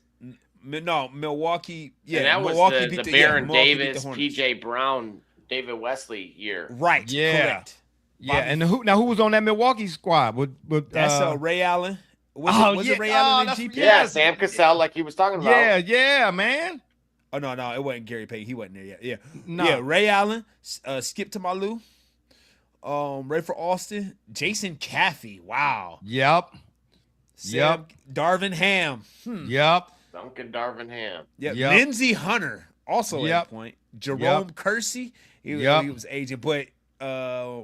No, Milwaukee. Yeah, and that Milwaukee was beat the Baron Davis, P.J. Brown, David Wesley year. Right. Yeah. Correct. Yeah. And who was on that Milwaukee squad? That's Ray Allen. Was it Ray Allen in GP? Yeah, Sam Cassell, like he was talking about. Yeah, man. Oh no, it wasn't Gary Payton. He wasn't there yet. Yeah, no. Yeah, Ray Allen, Skip Tamalu, Rayford Austin, Jason Caffey. Wow. Yep. Darvin Ham. Yep. Duncan Darvin Ham. Yep. Lindsey Hunter also at point. Jerome Kersey. He was aging, but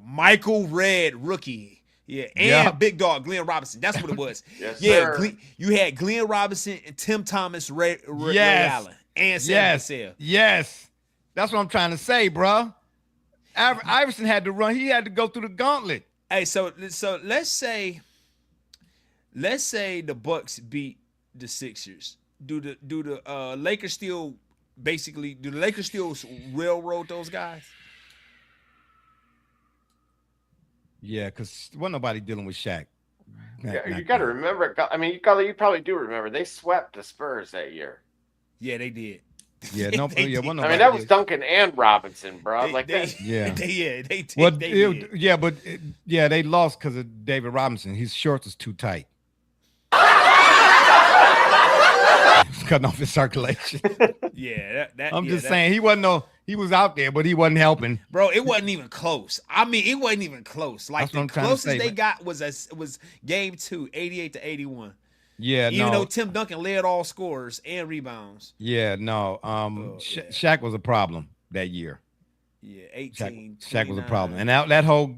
Michael Redd, rookie. Yeah, and big dog Glenn Robinson. That's what it was. Yes, sir. You had Glenn Robinson and Tim Thomas, Ray Allen, and Sam Cassell. Yes. That's what I'm trying to say, bro. Iverson had to run. He had to go through the gauntlet. Hey, so let's say the Bucks beat the Sixers. Do the Lakers still railroad those guys? Yeah, because wasn't nobody dealing with Shaq. You got to remember. I mean, you probably do remember. They swept the Spurs that year. Yeah, they did. Yeah, no, yeah, wasn't I mean, that was Duncan and Robinson, bro. They did. They lost because of David Robinson. His shorts was too tight. Cutting off his circulation. Yeah, I'm just saying he was out there, but he wasn't helping. Bro, it wasn't even close. I mean, it wasn't even close. Like the closest they got was game 2, 88-81. Yeah, even though Tim Duncan led all scorers and rebounds. Yeah, no. Shaq was a problem that year. Yeah, 18. Shaq was a problem. And that whole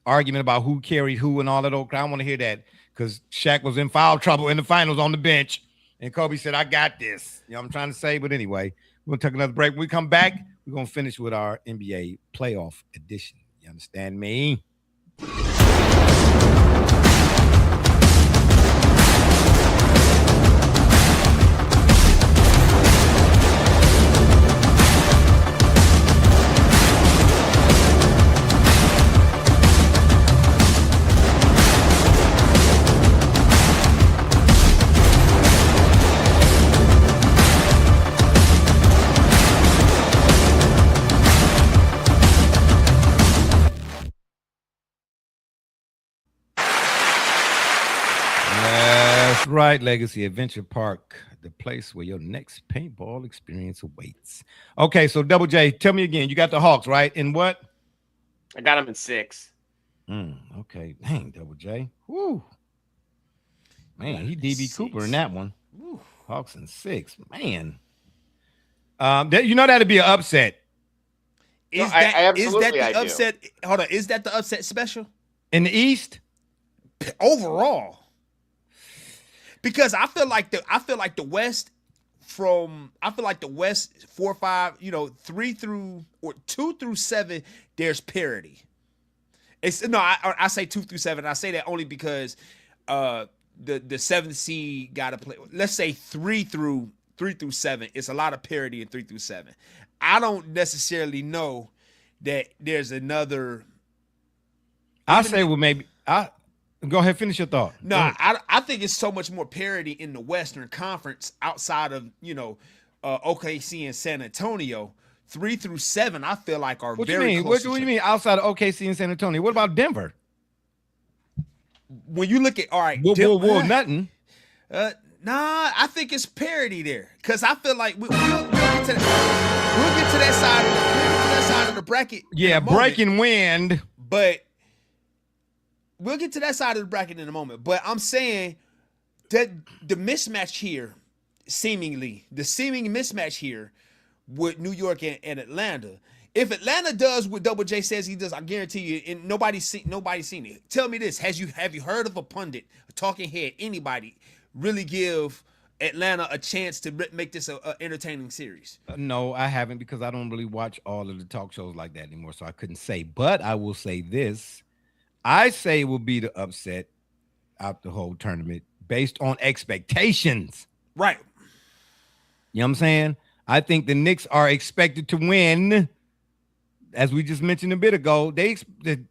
argument about who carried who and all that old crap, I want to hear that because Shaq was in foul trouble in the finals on the bench. And Kobe said, I got this. You know what I'm trying to say? But anyway, we're going to take another break. When we come back, we're going to finish with our NBA playoff edition. You understand me? Right, Legacy Adventure Park, the place where your next paintball experience awaits. Okay, so Double J, tell me again. You got the Hawks, right? In what? I got them in 6. Okay, dang, Double J. Woo. Man, he DB Cooper in that one. Woo. Hawks in 6. Man. You know that'd be an upset. Is that the upset? Hold on. Is that the upset special? In the East? Overall. Because I feel like the West 4 or 5, 3 through or 2 through 7, there's parity. I say 2 through 7. I say that only because the 7th seed got to play. Let's say 3 through 7. It's a lot of parity in 3 through 7. I don't necessarily know that there's another. I say maybe go ahead, finish your thought. No, I think it's so much more parity in the Western Conference outside of OKC and San Antonio. 3 through 7, I feel like are very close. What do you mean outside of OKC and San Antonio? What about Denver? When you look at nothing. I think it's parity there because I feel like we'll get to that side of the bracket. Yeah, breaking wind, but. We'll get to that side of the bracket in a moment, but I'm saying that the mismatch here, the seeming mismatch here with New York and Atlanta. If Atlanta does what Double J says he does, I guarantee you, and nobody's seen it. Tell me this: have you heard of a pundit, a talking head, anybody really give Atlanta a chance to make this a entertaining series? No, I haven't because I don't really watch all of the talk shows like that anymore, so I couldn't say. But I will say this. I say it will be the upset out the whole tournament based on expectations. Right. You know what I'm saying? I think the Knicks are expected to win, as we just mentioned a bit ago. And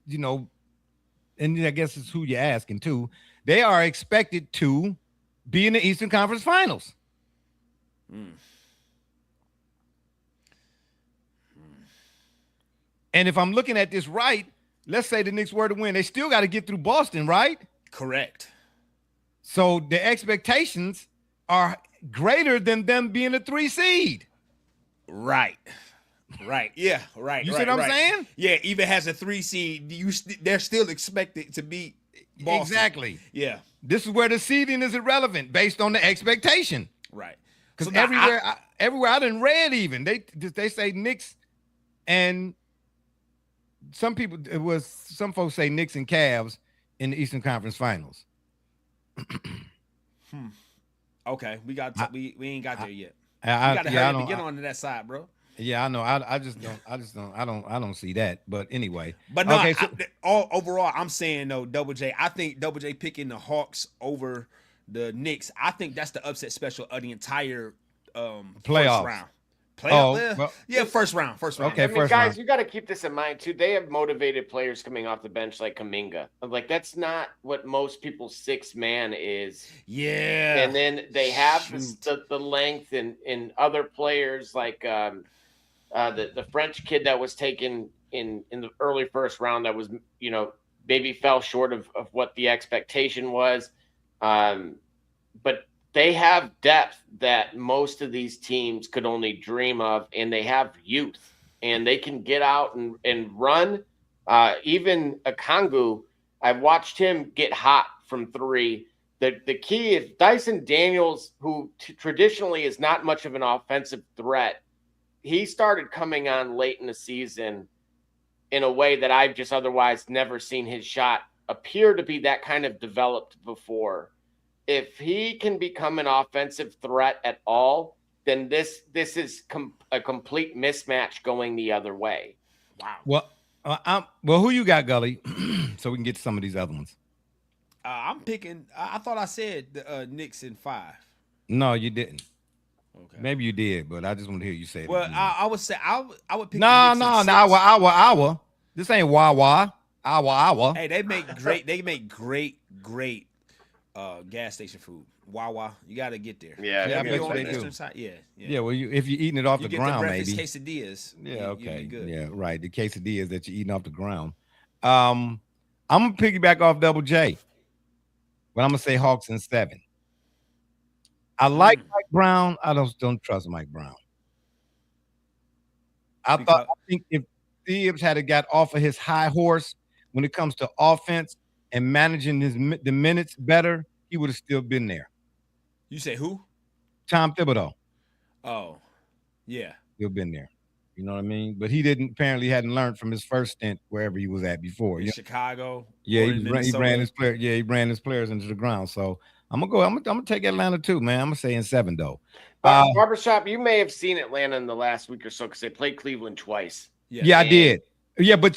I guess it's who you're asking too. They are expected to be in the Eastern Conference Finals. And if I'm looking at this right, let's say the Knicks were to win. They still got to get through Boston, right? Correct. So the expectations are greater than them being a 3 seed. Right. Yeah. Right. You see what I'm saying? Yeah. Even has a 3 seed, they're still expected to beat Boston. Exactly. Yeah. This is where the seeding is irrelevant based on the expectation. Right. Because everywhere I done read even they say Knicks and. Some folks say Knicks and Cavs in the Eastern Conference Finals. Okay, we ain't got there yet. We gotta hurry up and get on to that side, bro. Yeah, I know. I just don't. I don't see that. But anyway. But no, Okay. So overall, I'm saying though, Double J. I think Double J picking the Hawks over the Knicks. I think that's the upset special of the entire first playoffs. round. Oh, well, Yeah, first round. Okay, I mean, first guys, round. you got to keep this in mind too. They have motivated players coming off the bench like Kuminga. Like that's not what most people's 6-man is. Yeah. And then they have the length and other players like the French kid that was taken in the early first round that was maybe fell short of what the expectation was. But they have depth that most of these teams could only dream of, and they have youth, and they can get out and run. Even Okongwu, I've watched him get hot from three. The key is Dyson Daniels, who traditionally is not much of an offensive threat. He started coming on late in the season in a way that I've just otherwise never seen his shot appear to be that kind of developed before. If he can become an offensive threat at all, then this is a complete mismatch going the other way. Wow. Well, who you got, Gully? So we can get to some of these other ones. I'm picking. I thought I said the Knicks in 5. No, you didn't. Okay. Maybe you did, but I just want to hear you say it. Well, I would say I would pick. No. Hour. This ain't hour. Hey, they make great gas station food. Wawa, you got to get there. Yeah, I bet on they the do. eastern side. Yeah. Yeah, well, if you're eating it off You the get ground, the breakfast maybe. quesadillas. Yeah, okay. You'll be good. Yeah, right. The quesadillas that you're eating off the ground. I'm gonna piggyback off Double J, but I'm gonna say Hawks in 7. I like Mike Brown. I don't trust Mike Brown. I think if Thibs had got off of his high horse when it comes to offense and managing the minutes better, he would have still been there. You say who? Tom Thibodeau. Oh, yeah. Still been there. You know what I mean? But he hadn't learned from his first stint wherever he was at before. In Chicago. Yeah, he ran his player. Yeah, he ran his players into the ground. So I'm gonna take Atlanta too, man. I'm gonna say in 7 though. Barbershop, you may have seen Atlanta in the last week or so because they played Cleveland twice. Yeah, I did. Yeah, but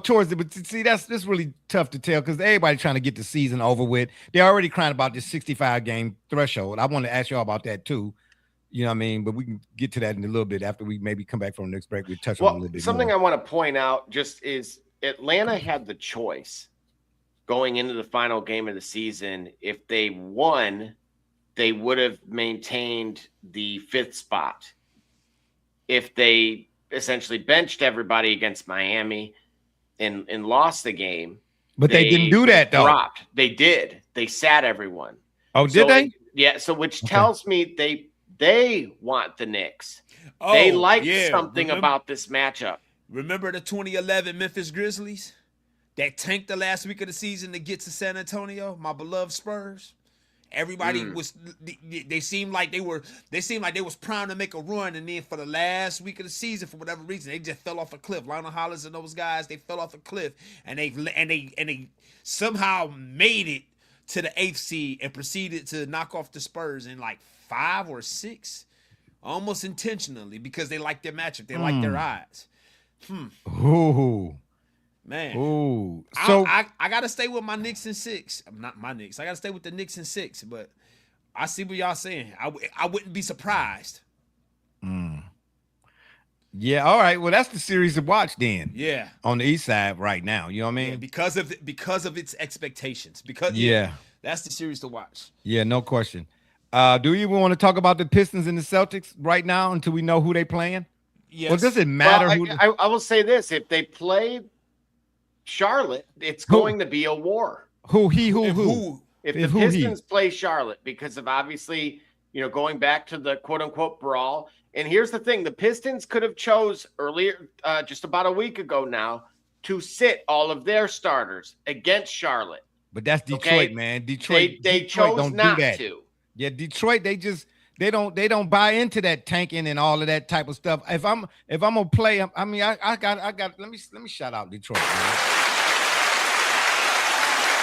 towards it, but see, that's really tough to tell because everybody trying to get the season over with. They're already crying about this 65 game threshold. I want to ask y'all about that too. You know what I mean? But we can get to that in a little bit after we maybe come back from the next break. We touch on it a little bit. Something I want to point out just is Atlanta had the choice going into the final game of the season. If they won, they would have maintained the 5th spot. If they essentially benched everybody against Miami and lost the game. But they didn't do that, though. Dropped. They did. They sat everyone. Oh, did they? Yeah, so which tells me they want the Knicks. They like something about this matchup. Remember the 2011 Memphis Grizzlies that tanked the last week of the season to get to San Antonio, my beloved Spurs? Everybody they seemed like they was primed to make a run, and then for the last week of the season, for whatever reason, they just fell off a cliff. Lionel Hollins and those guys, they fell off a cliff, and they somehow made it to the 8th seed and proceeded to knock off the Spurs in like 5 or 6, almost intentionally because they like their matchup, they like their odds. Ooh. Man. Ooh. So I gotta stay with my Knicks in 6. Not my Knicks. I gotta stay with the Knicks in 6, but I see what y'all saying. I wouldn't be surprised. Yeah, all right. Well, that's the series to watch then. Yeah. On the East side right now. You know what I mean? Yeah, because of its expectations. That's the series to watch. Yeah, no question. Do you even want to talk about the Pistons and the Celtics right now until we know who they playing? Yes. Well, does it matter I will say this. If they play Charlotte, it's going to be a war. Who? If the Pistons play Charlotte, because of obviously, going back to the quote unquote brawl. And here's the thing: the Pistons could have chose earlier, just about a week ago now, to sit all of their starters against Charlotte. But that's Detroit, man. Detroit. They Detroit chose don't not do that. to. Yeah, Detroit. They don't buy into that tanking and all of that type of stuff. If I'm gonna play, I mean, I got. Let me shout out Detroit, man.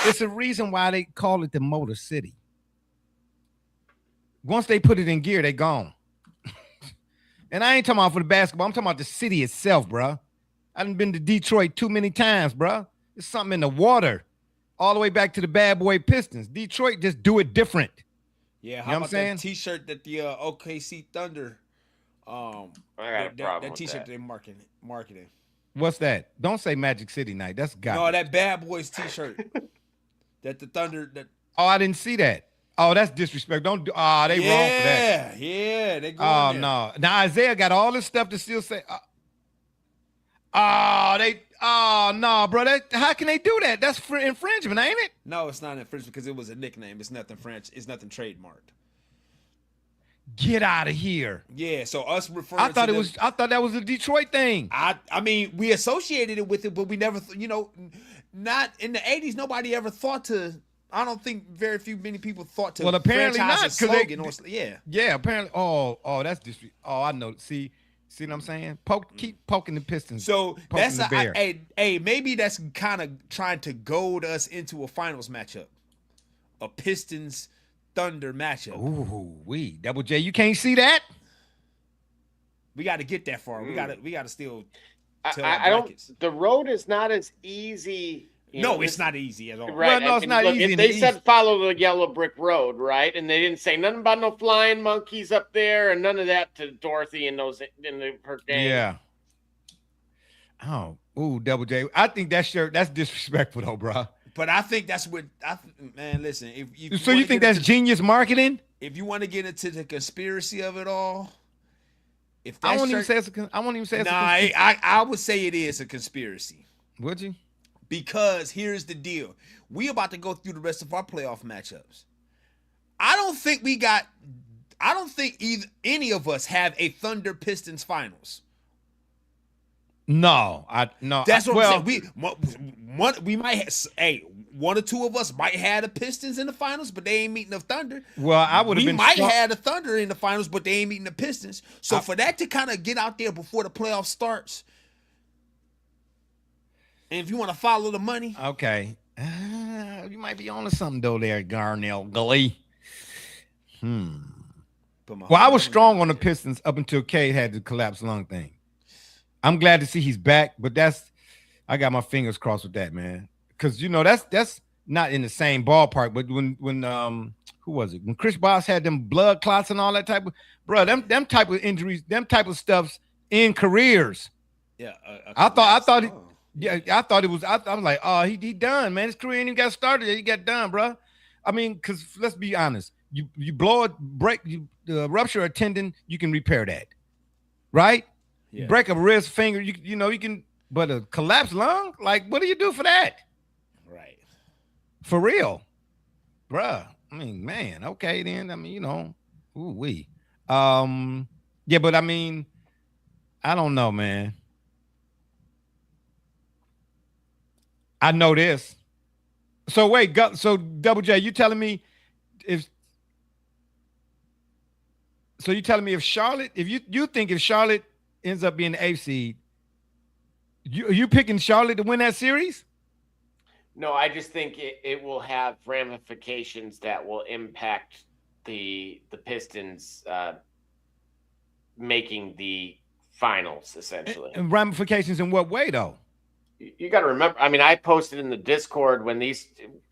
It's a reason why they call it the Motor City. Once they put it in gear, they gone. And I ain't talking about for the basketball. I'm talking about the city itself, bro. I done been to Detroit too many times, bro. There's something in the water. All the way back to the bad boy Pistons. Detroit just do it different. Yeah, how You know what about I'm saying? that T-shirt that the OKC Thunder, I got a problem that with T-shirt that. they're marketing. What's that? Don't say Magic City Night. That's No, garbage. that Bad Boys T-shirt that the Thunder. That Oh, I didn't see that. Oh, that's disrespect. Don't do. Oh, they wrong for that. Yeah, they go. Oh there. no. Now Isaiah got all this stuff to still say. Oh no, bro. How can they do that? That's for infringement, ain't it? No, it's not infringement because it was a nickname. It's nothing French. It's nothing trademarked. Get out of here. Yeah, so us referring. I thought to it was. I thought that was a Detroit thing. I mean, we associated it with it, but we never, not in the '80s. Nobody ever thought to. I don't think many people thought to. Well, apparently franchise not, a slogan yeah. Yeah, apparently. Oh, that's disrespect. Oh, I know. See what I'm saying? Keep poking the Pistons. So poking that's the bear. maybe that's kind of trying to goad us into a finals matchup, a Pistons Thunder matchup. Ooh, Double J, you can't see that. We got to get that far. We got to still. I don't. The road is not as easy. It's not easy at all. Right. Well, no, it's not look, easy if in they the said East. follow the yellow brick road, right, and they didn't say nothing about no flying monkeys up there and none of that to Dorothy and her game. Yeah. Oh, Double J. I think that's disrespectful though, bro. But I think that's what man. Listen, if So you think that's genius marketing? If you want to get into the conspiracy of it all, if I won't even say it's a conspiracy. I would say it is a conspiracy. Would you? Because here's the deal. We about to go through the rest of our playoff matchups. I don't think any of us have a Thunder Pistons finals. No. That's what I'm saying. We might have, one or two of us might have the Pistons in the finals, but they ain't meeting the Thunder. Well, I would have been. We might have the Thunder in the finals, but they ain't meeting the Pistons. So for that to kind of get out there before the playoff starts, and if you want to follow the money, okay, you might be on to something though, there, Garnell Gully. Well, I was strong on the Pistons up until Cade had the collapsed lung thing. I'm glad to see he's back, but I got my fingers crossed with that, man. Because that's not in the same ballpark. But when who was it? When Chris Bosh had them blood clots and all that type of them type of injuries, them type of stuffs in careers. Yeah, I thought it was. I was like, oh, he done, man. His career ain't even got started yet. He got done, bro. I mean, because let's be honest, you blow it, rupture a tendon, you can repair that, right? Yeah. Break a wrist, finger, you can. But a collapsed lung, like, what do you do for that? Right. For real, bruh. I mean, man. Okay, then. I mean, ooh-wee. Yeah, but I mean, I don't know, man. I know this. So wait, so Double J, you telling me if Charlotte, if you think if Charlotte ends up being the 8th seed, you picking Charlotte to win that series? No, I just think it will have ramifications that will impact the Pistons making the finals, essentially. And ramifications in what way, though? You got to remember, I mean, I posted in the Discord when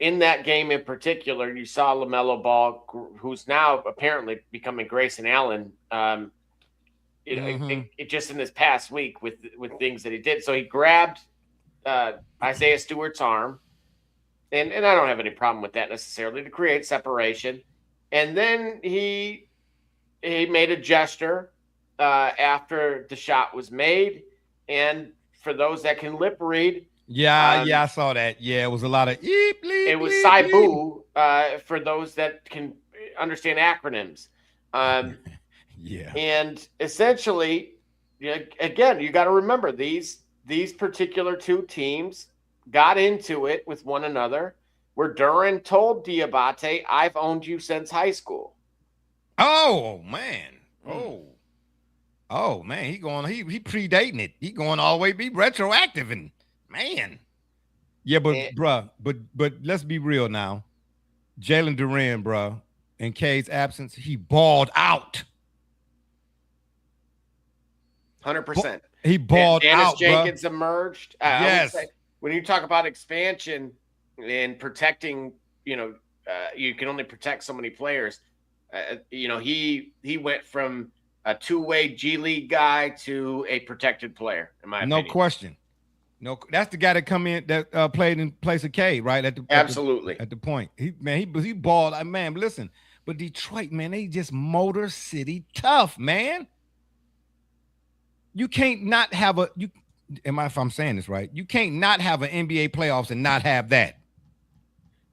in that game in particular, you saw LaMelo Ball, who's now apparently becoming Grayson Allen, it just in this past week with things that he did. So he grabbed Isaiah Stewart's arm, and I don't have any problem with that necessarily, to create separation. And then he made a gesture after the shot was made, and for those that can lip read. I saw that. Yeah, it was a lot of eep, bleep, it was bleep, Saibu for those that can understand acronyms. Yeah. And essentially, again, you got to remember these particular two teams got into it with one another, where Duran told Diabate, "I've owned you since high school." Oh man. Oh man, he predating it. He going all the way, be retroactive, and man. Yeah, but let's be real now. Jalen Duran, bruh, in Cade's absence, he balled out. 100%. He balled Dennis out, Jenkins bro. emerged. Yes. I would say, when you talk about expansion and protecting, you can only protect so many players. He went from a two-way G League guy to a protected player, in my opinion. No question. No, that's the guy that come in that played in place of K, right? Absolutely. At the point. He balled. Man, listen, but Detroit, man, they just Motor City tough, man. You can't not have if I'm saying this right, you can't not have an NBA playoffs and not have that.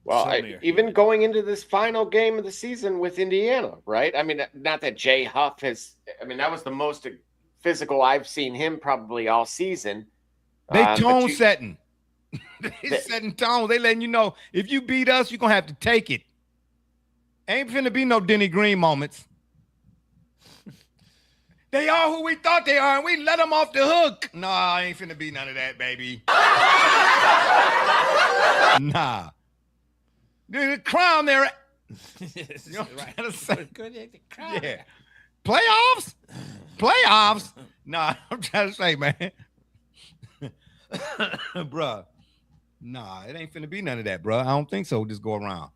Well, even going into this final game of the season with Indiana, right? I mean, not that Jay Huff that was the most physical I've seen him probably all season. They tone setting. They setting tones. They letting you know, if you beat us, you're going to have to take it. Ain't finna be no Denny Green moments. They are who we thought they are, and we let them off the hook. Nah, ain't finna be none of that, baby. Nah. The crown there. You know what I'm trying to say? Yeah. Playoffs? Playoffs? Nah, I'm trying to say, man. Bruh. Nah, it ain't finna be none of that, bruh. I don't think so. Just go around.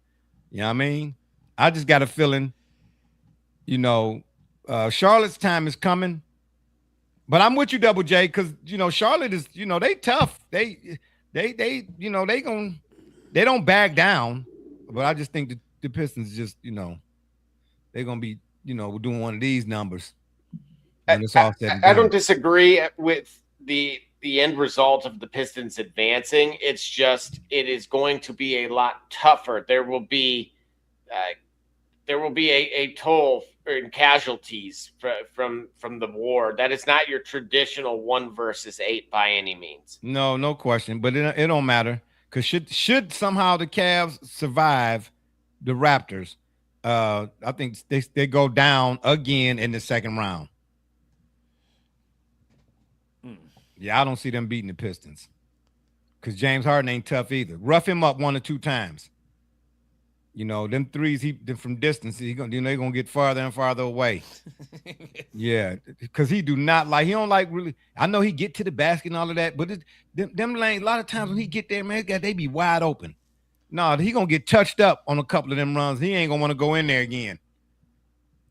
You know what I mean? I just got a feeling, Charlotte's time is coming. But I'm with you, Double J, because Charlotte is, they tough. They don't back down. But I just think the Pistons just, they're gonna be, doing one of these numbers. I don't disagree with the end result of the Pistons advancing. It's just it is going to be a lot tougher. There will be a toll in casualties from the war. That is not your traditional 1 versus 8 by any means. No question. But it don't matter, because should somehow the Cavs survive the Raptors, I think they go down again in the second round. Yeah, I don't see them beating the Pistons, because James Harden ain't tough either. Rough him up 1 or 2 times. Them threes from distance, they're gonna get farther and farther away. Yeah, because he don't like really. I know he get to the basket and all of that, but them lanes, a lot of times when he get there, man, they be wide open. No, he gonna get touched up on a couple of them runs. He ain't gonna want to go in there again.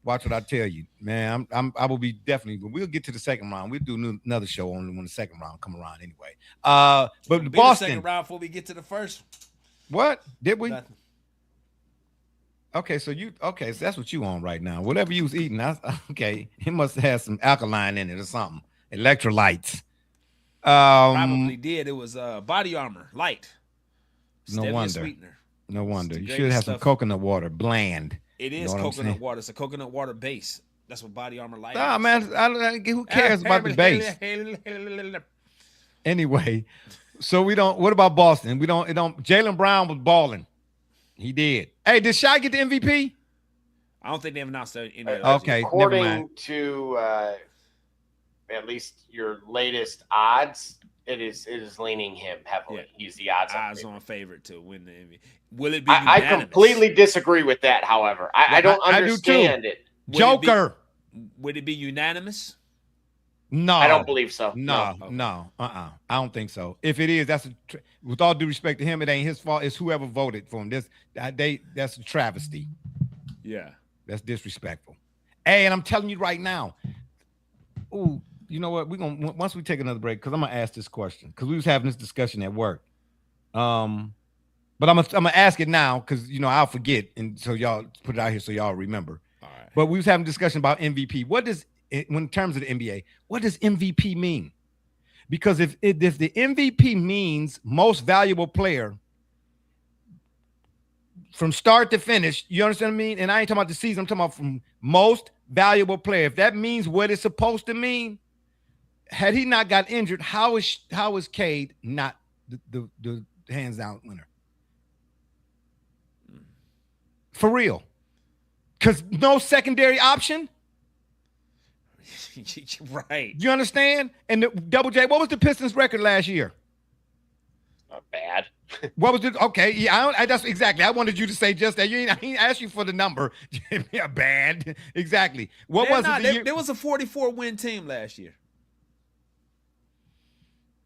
Watch what I tell you, man. I will be definitely. But we'll get to the second round. We'll do another show only when the second round come around anyway. But Boston, the second round before we get to the first. What did we? Nothing. Okay, so that's what you on right now. Whatever you was eating, okay. It must have some alkaline in it or something. Electrolytes. Probably did. It was Body Armor Light. No Stevia wonder. Sweetener. No wonder. You should have some coconut water, bland. It is coconut water. It's a coconut water base. That's what Body Armor Light Nah, is. man, who cares about the base? Anyway, so what about Boston? Jaylen Brown was balling. He did. Hey, did Shai get the MVP? I don't think they've announced any of that. Okay, according to at least your latest odds, it is leaning him heavily. Yeah. He's the odds-on favorite to win the MVP. Will it be? I completely disagree with that. However, I don't understand it. Joker. Would it be unanimous? No, I don't believe so. No. I don't think so. If it is, with all due respect to him, it ain't his fault. It's whoever voted for him. That's a travesty. Yeah, that's disrespectful. Hey, and I'm telling you right now. Ooh, you know what? Once we take another break, because I'm gonna ask this question, because we was having this discussion at work. But I'm gonna ask it now, because I'll forget, and so y'all put it out here so y'all remember. All right. But we was having a discussion about MVP. In terms of the NBA, what does MVP mean? Because if the MVP means most valuable player from start to finish, you understand what I mean? And I ain't talking about the season, I'm talking about from most valuable player. If that means what it's supposed to mean, had he not got injured, how is Cade not the hands down winner? For real. Because no secondary option. Right. You understand? And Double J, what was the Pistons' record last year? Not bad. What was it? Okay, yeah, that's exactly. I wanted you to say just that. I didn't ask you for the number. Yeah, bad. Exactly. What was it? There was a 44-win team last year.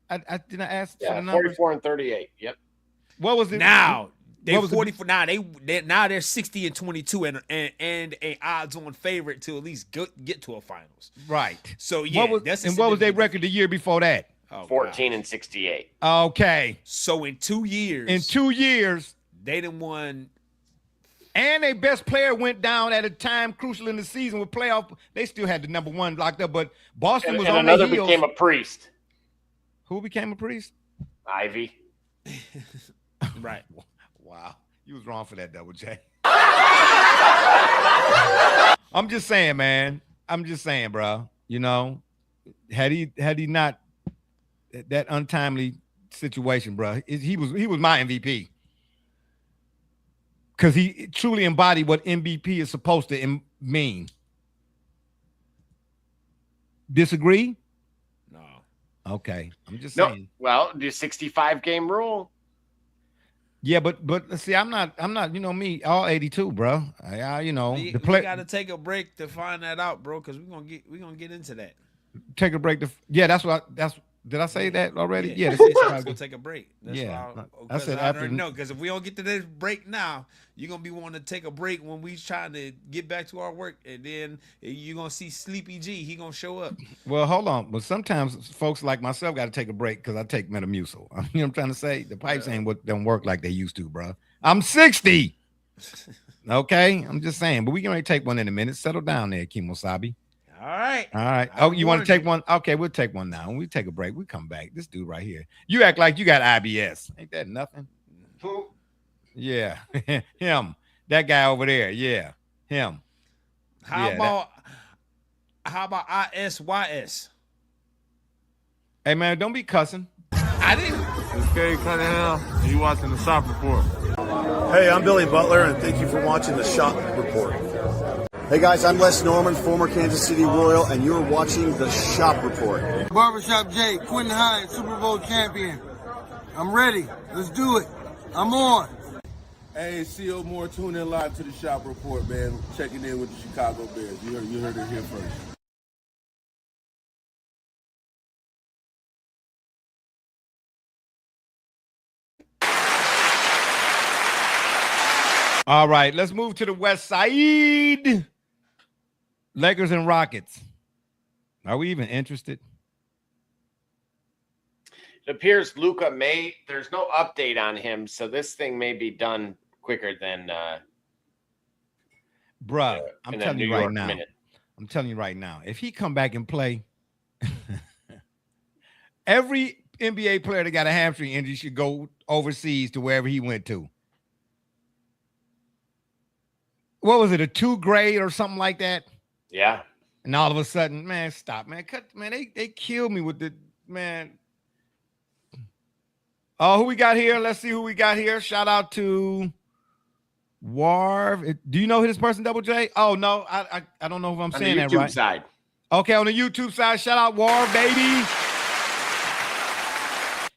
I didn't ask for Yeah, the numbers. 44 and 38. Yep. What was it Now they What was 44. Now they're 60 and 22 and a odds-on favorite to at least get to a finals. right? So yeah, what was that's a their significant- record the year before that? Oh, 14 gosh. and 68. Okay, So in 2 years, in 2 years, they done won. and their best player went down at a time crucial in the season with playoff. They still had the number one locked up, but Boston And was on another their heels. became a priest. Who became a priest? Ivy. Right. Wow, you was wrong for that, Double J. I'm just saying, man. I'm just saying, bro. You know, had he not that untimely situation, bro, he was my MVP because he truly embodied what MVP is supposed to mean. Disagree? No. Okay, I'm just No, saying. well, the 65 game rule. Yeah, but see, I'm not, you know me, all 82, bro. You know, We the play. got to take a break to find that out, bro, because we're gonna get into that. Take a break. Did I say that already? Yeah. Let's go take a break. That's Yeah, why I said after. No, because if we don't get to this break now, you're gonna be wanting to take a break when we trying to get back to our work, and then you're gonna see Sleepy G. He gonna show up. Well, hold on. But sometimes folks like myself got to take a break because I take Metamucil. You know what I'm trying to say? The pipes ain't what don't work like they used to, bro. I'm 60. Okay, I'm just saying. But we can only take one in a minute. Settle down there, Kimosabi. All right. All right. I Oh, you want to warned take one? Okay, we'll take one now. When we take a break, we come back. This dude right here. You act like you got IBS. Ain't that nothing? Who? Yeah. Him. That guy over there. Yeah. Him. How Yeah, about ISYS? Hey, man, don't be cussing. I didn't. It's Gary Cunningham, and you watching the Shop Report. Hey, I'm Billy Butler, and thank you for watching the Shop Report. Hey guys, I'm Les Norman, former Kansas City Royal, and you're watching the Shop Report. Barbershop Jay, Quentin Hines, Super Bowl champion. I'm ready. Let's do it. I'm on. Hey, C.O. Moore, tune in live to the Shop Report, man. Checking in with the Chicago Bears. You heard it here first. All right, let's move to the West Side. Lakers and Rockets. Are we even interested? It appears Luka there's no update on him, so this thing may be done quicker than Bruh, I'm in a telling New you right York now. minute. I'm telling you right now. If he come back and play, every NBA player that got a hamstring injury should go overseas to wherever he went to. What was it, a 2 grade or something like that? Yeah. And all of a sudden, man, stop, man. They killed me with the, man. Oh, who we got here? Let's see who we got here. Shout out to Warv. Do you know who this person, Double J? Oh, no, I don't know if I'm saying that right. On the YouTube side. Okay, on the YouTube side, shout out Warv, baby.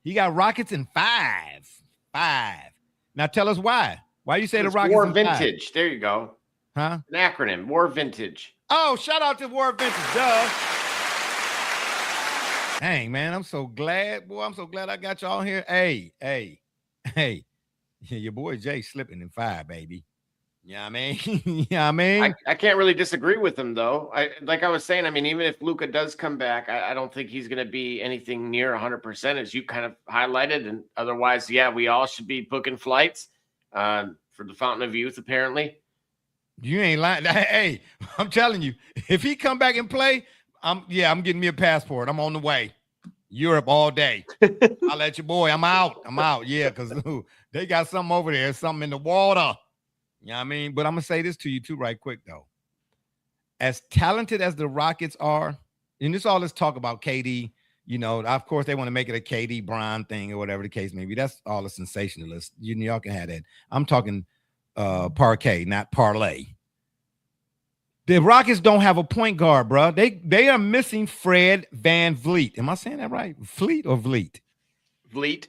He got Rockets in 5. Now tell us why. Why you say the Rockets War in Vintage. 5? There you go. Huh? An acronym. War Vintage. Oh, shout out to War Vintage. Duh. Dang, man, I'm so glad. Boy, I'm so glad I got y'all here. Hey. Your boy Jay slipping in 5, baby. You know what I mean? You know what I mean? I can't really disagree with him, though. Like I was saying, I mean, even if Luka does come back, I don't think he's going to be anything near 100%, as you kind of highlighted. And otherwise, yeah, we all should be booking flights for the Fountain of Youth, apparently. You ain't lying. Hey, I'm telling you, if he come back and play, I'm getting me a passport. I'm on the way. Europe all day. I'll let your boy. I'm out. Yeah, because they got something over there, something in the water. You know what I mean? But I'm going to say this to you too right quick, though. As talented as the Rockets are, and this all this talk about KD, you know, of course they want to make it a KD Bron thing or whatever the case may be. That's all a sensationalist. Y'all can have that. I'm talking parquet, not parlay. The Rockets don't have a point guard, bro. They are missing Fred VanVleet. Am I saying that right? Fleet or Vleet? Vleet.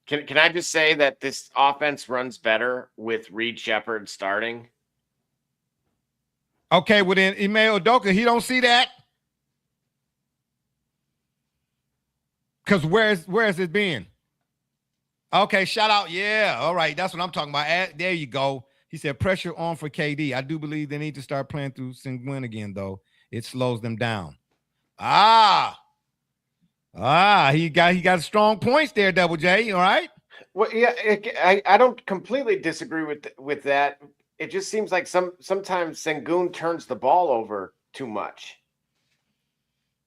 Can I just say that this offense runs better with Reed Shepherd starting? Okay, well then Ime Udoka, he don't see that. Because where's it been? Okay, shout out. Yeah, all right. That's what I'm talking about. There you go. He said pressure on for KD. I do believe they need to start playing through Sengun again, though. It slows them down. He got strong points there, Double J. All right. Well, yeah, I don't completely disagree with that. It just seems like sometimes Sengun turns the ball over too much.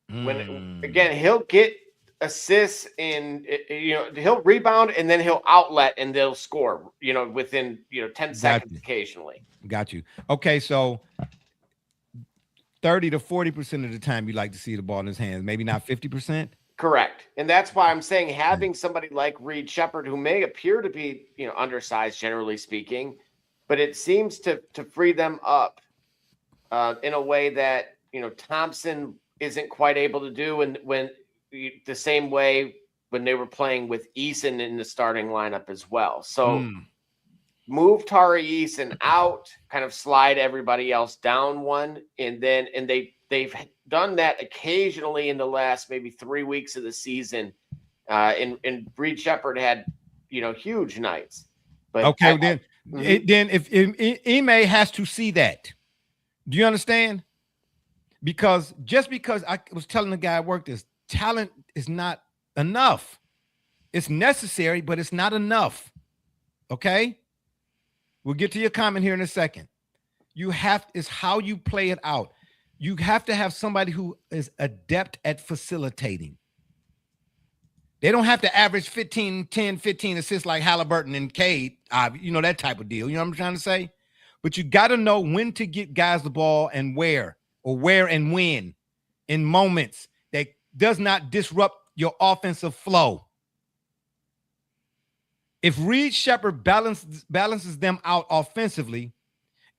When again, he'll get assists and he'll rebound and then he'll outlet and they'll score, within 10 seconds occasionally. Got you. Okay, so 30 to 40% of the time you like to see the ball in his hands, maybe not 50%. Correct. And that's why I'm saying having somebody like Reed Shepherd, who may appear to be, undersized, generally speaking, but it seems to free them up in a way that, Thompson isn't quite able to do. And the same way when they were playing with Eason in the starting lineup as well. So move Tari Eason out, kind of slide everybody else down one. And they've done that occasionally in the last maybe 3 weeks of the season. And Reed Shepherd had, huge nights. But okay, then if Ime has to see that, do you understand? Because just because I was telling the guy I worked this, talent is not enough. It's necessary, but it's not enough. Okay? We'll get to your comment here in a second. It's how you play it out. You have to have somebody who is adept at facilitating. They don't have to average 10, 15 assists like Halliburton and Cade, that type of deal. You know what I'm trying to say? But you got to know when to get guys the ball and where and when in moments that does not disrupt your offensive flow. If Reed Shepherd balances them out offensively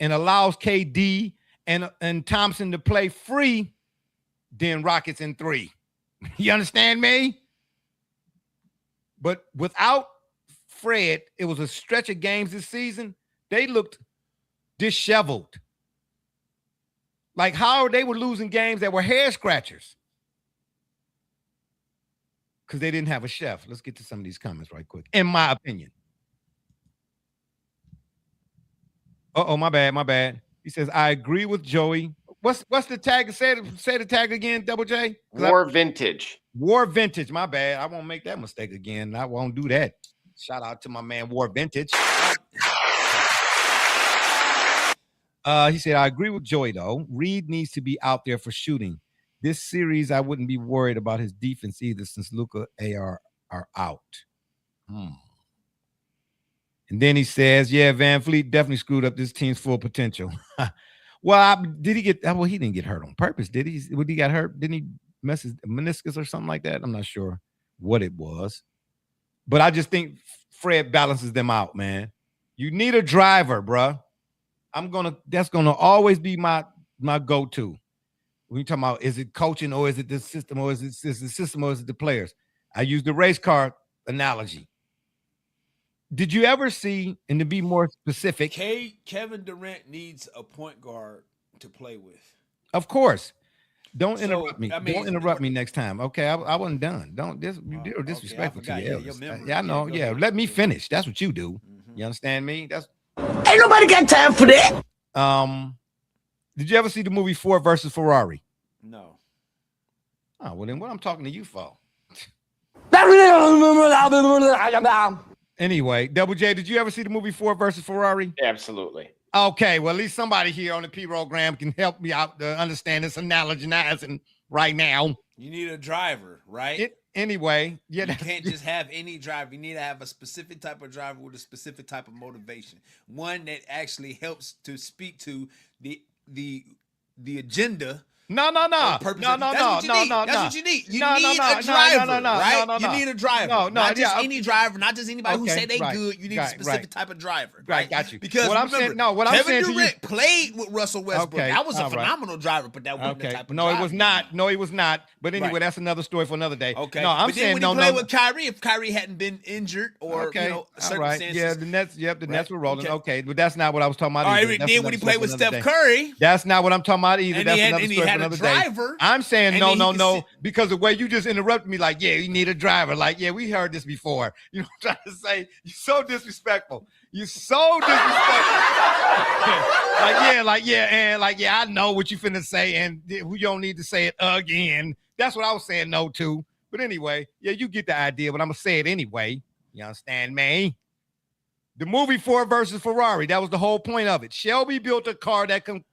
and allows KD and Thompson to play free, then Rockets in 3. You understand me? But without Fred, it was a stretch of games this season. They looked disheveled. Like how they were losing games that were hair scratchers. Because they didn't have a chef. Let's get to some of these comments right quick. In my opinion. My bad. He says, I agree with Joey. What's the tag? Say the tag again, Double J. War Vintage. War Vintage. My bad. I won't make that mistake again. I won't do that. Shout out to my man War Vintage. He said, I agree with Joey, though. Reed needs to be out there for shooting. This series, I wouldn't be worried about his defense either since Luka AR are out. And then he says, yeah, Van Fleet definitely screwed up this team's full potential. Well, he didn't get hurt on purpose, did he? When he got hurt, didn't he mess his meniscus or something like that? I'm not sure what it was. But I just think Fred balances them out, man. You need a driver, bruh. That's gonna always be my go-to. When you talking about, is it coaching or is it the system or is it the system or is it the players? I use the race car analogy. Did you ever see, and to be more specific, Kevin Durant needs a point guard to play with? Of course. Don't interrupt me. Don't interrupt me next time. Okay, I wasn't done. Don't you're disrespectful to your elders. Yeah, I know. Yeah, let me finish. That's what you do. You understand me? Ain't nobody got time for that. Did you ever see the movie Ford versus Ferrari? No. Oh, well then what I'm talking to you for? Anyway, Double J, did you ever see the movie Ford versus Ferrari? Absolutely. Okay, well, at least somebody here on the program can help me out to understand this analogizing right now. You need a driver, right? Anyway, you can't just have any driver. You need to have a specific type of driver with a specific type of motivation. One that actually helps to speak to the agenda. No. That's what you need. You need a driver, right? You need a driver. Not just any driver, not just anybody who say they good. You need a specific type of driver. Right, got you. Because Kevin Durant played with Russell Westbrook. Okay, that was a phenomenal driver, but that wasn't the type of driver. It was not. No, he was not. But anyway, that's another story for another day. Okay. No, I'm but saying then when he played with Kyrie, if Kyrie hadn't been injured or circumstances. Yeah, the Nets were rolling. Okay, but that's not what I was talking about. All right, then when he played with Steph Curry. That's not what I'm talking about either. And he had a another driver, day. I'm saying and no, then he no, can no, sit- because the way you just interrupted me, like, yeah, you need a driver. Like, yeah, we heard this before. You know what I'm trying to say? You're so disrespectful. You're so disrespectful. I know what you finna say, and we don't need to say it again. That's what I was saying no to. But anyway, yeah, you get the idea, but I'm gonna say it anyway. You understand me? The movie Ford versus Ferrari, that was the whole point of it. Shelby built a car that can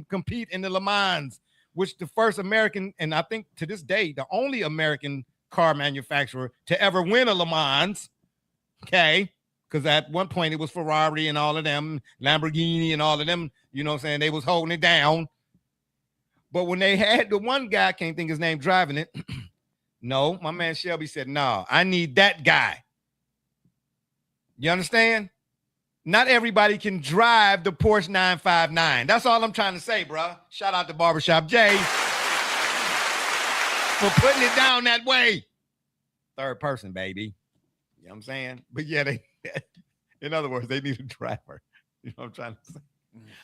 compete in the Le Mans, which the first American, and I think to this day, the only American car manufacturer to ever win a Le Mans. Okay. Because at one point it was Ferrari and all of them, Lamborghini and all of them, you know what I'm saying? They was holding it down. But when they had the one guy, I can't think his name, driving it. No, my man Shelby said, no, I need that guy. You understand? Not everybody can drive the Porsche 959. That's all I'm trying to say, bro. Shout out to Barbershop Jay for putting it down that way. Third person, baby. You know what I'm saying? But yeah, they, in other words, they need a driver. You know what I'm trying to say?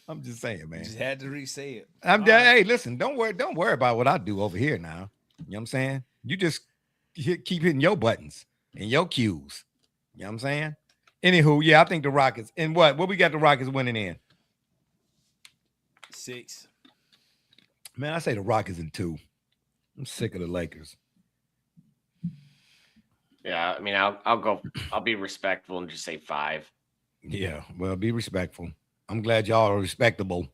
I'm just saying, man. Just had to re-say it. Hey, listen, don't worry about what I do over here now. You know what I'm saying? You just keep hitting your buttons and your cues. You know what I'm saying? Anywho, yeah, I think the Rockets. And what we got the Rockets winning in? 6. Man, I say the Rockets in 2. I'm sick of the Lakers. Yeah, I mean, I'll be respectful and just say 5. Yeah, well, be respectful. I'm glad y'all are respectable.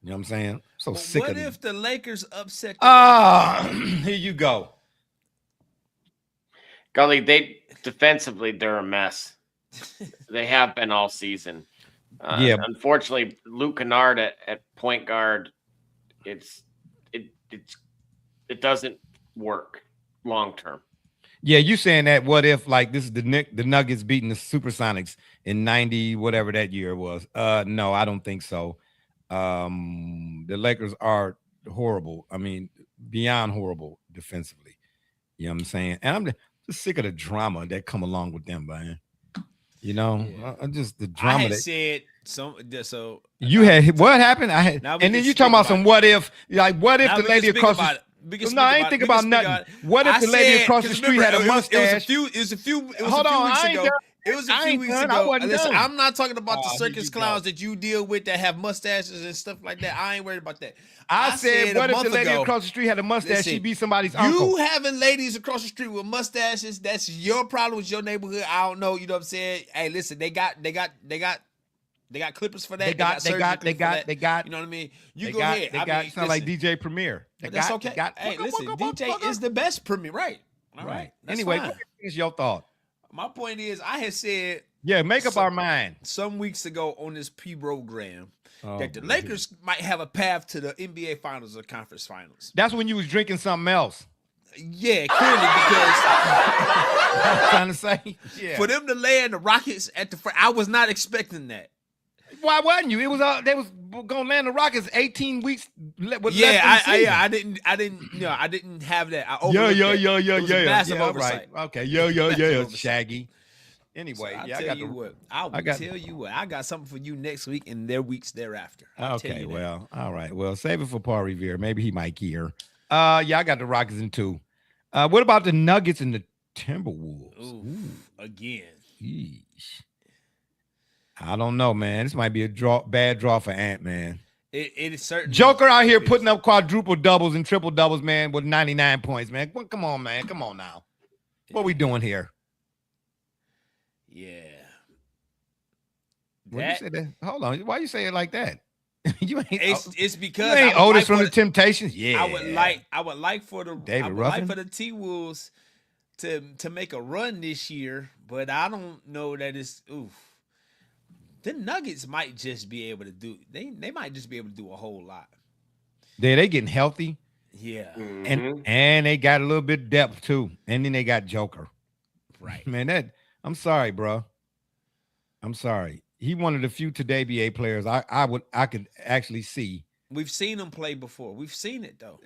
You know what I'm saying? So But sick what of if the Lakers upset? Here you go. Gully, defensively, they're a mess. They have been all season. Yeah. Unfortunately, Luke Kennard at point guard, it doesn't work long term. Yeah, you saying that? What if like this is the Nuggets beating the Supersonics in 90 whatever that year was? No, I don't think so. The Lakers are horrible. I mean, beyond horrible defensively. You know what I'm saying? And I'm just sick of the drama that come along with them, man. You know, I'm just the drama. I had that said so. You had what happened? I had, Now we and then can you talking speak about some what if? Like what if Now the we lady can speak across about the it. We can no, I ain't speak think about about it. nothing. What if the lady across the street had a mustache? It was a few weeks ago. It was a I few ain't weeks done. I ago. wasn't Listen, done. I'm not talking about the Oh, here circus you clowns go. that you deal with that have mustaches and stuff like that. I ain't worried about that. I said, what if the lady ago, across the street had a mustache? listen, She'd be somebody's you uncle. having ladies across the street with mustaches, that's your problem with your neighborhood. I don't know. You know what I'm saying? Hey, listen, they got clippers for that. They got. You know what I mean? You go ahead. They sound like DJ Premier. That's okay. Hey, listen, DJ is the best Premier, right? All right. Anyway, fine. what is your thought? My point is, I had said, make up our mind some weeks ago on this program that the Lakers might have a path to the NBA Finals or Conference Finals. That's when you was drinking something else. Yeah, clearly because I'm trying to say, for them to land the Rockets at the front, I was not expecting that. Why wasn't you? It was they was gonna land the Rockets 18 weeks. I didn't have that. I overlooked that. It was a massive oversight. Right. Okay, Shaggy. Anyway, so I tell you what. I got something for you next week and their weeks thereafter. Okay, well, all right. Well, save it for Paul Revere. Maybe he might hear. I got the Rockets in 2. What about the Nuggets and the Timberwolves? Ooh. Again. Yeesh. I don't know, man. This might be a bad draw for Ant, man. It is certainly. Joker out here putting up quadruple doubles and triple doubles, man, with 99 points, man. Well, come on, man. Come on now. What we doing here? Yeah. You say that? Hold on. Why you say it like that? You ain't. It's because you ain't Otis from the Temptations. Yeah. I would like for the T-Wolves to make a run this year, but I don't know that it's The Nuggets might just be able to do. They might just be able to do a whole lot. They getting healthy. Yeah. And they got a little bit of depth too. And then they got Joker. Right. Man, I'm sorry, bro. I'm sorry. He one of the few today BA players I could actually see. We've seen him play before. We've seen it though.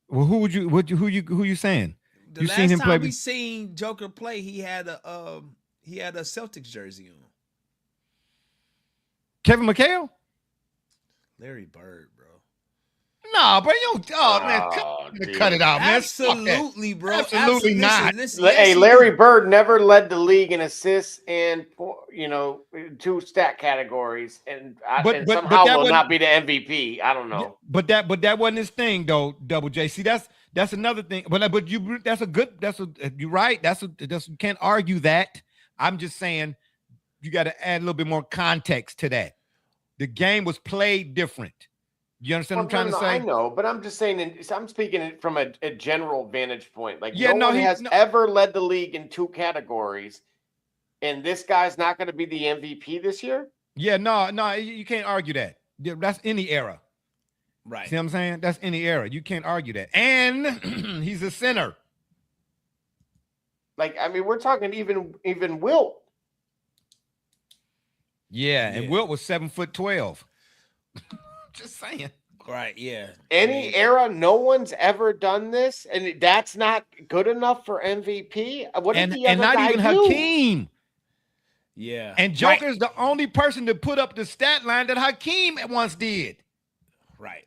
Well, who you saying? The you last seen him time play? we seen Joker play, he had a Celtics jersey on. Kevin McHale? Larry Bird, bro. No, bro, you don't. Oh man, cut it out, man. Stop that. Absolutely, bro. Absolutely not. Listen, Hey, yes, Larry Bird never led the league in assists and two stat categories, and But somehow that will wasn't. not be the MVP. I don't know. But that wasn't his thing though, Double J. See, that's another thing. But you you're right. You can't argue that. I'm just saying you got to add a little bit more context to that. The game was played different. You understand what I'm trying to say? I know, but I'm just saying. I'm speaking from a general vantage point. Like, Yeah, no one has ever led the league in two categories, and this guy's not going to be the MVP this year. Yeah, no, you can't argue that. That's any era. Right. See what I'm saying? That's any era. You can't argue that. And he's a center. Like, I mean, we're talking even Wilt. Yeah, and Wilt was 7'12". Just saying. Right, yeah. Any era, no one's ever done this, and that's not good enough for MVP. What did the other not guy even do? Hakeem. Yeah. And Joker's the only person to put up the stat line that Hakeem once did. Right.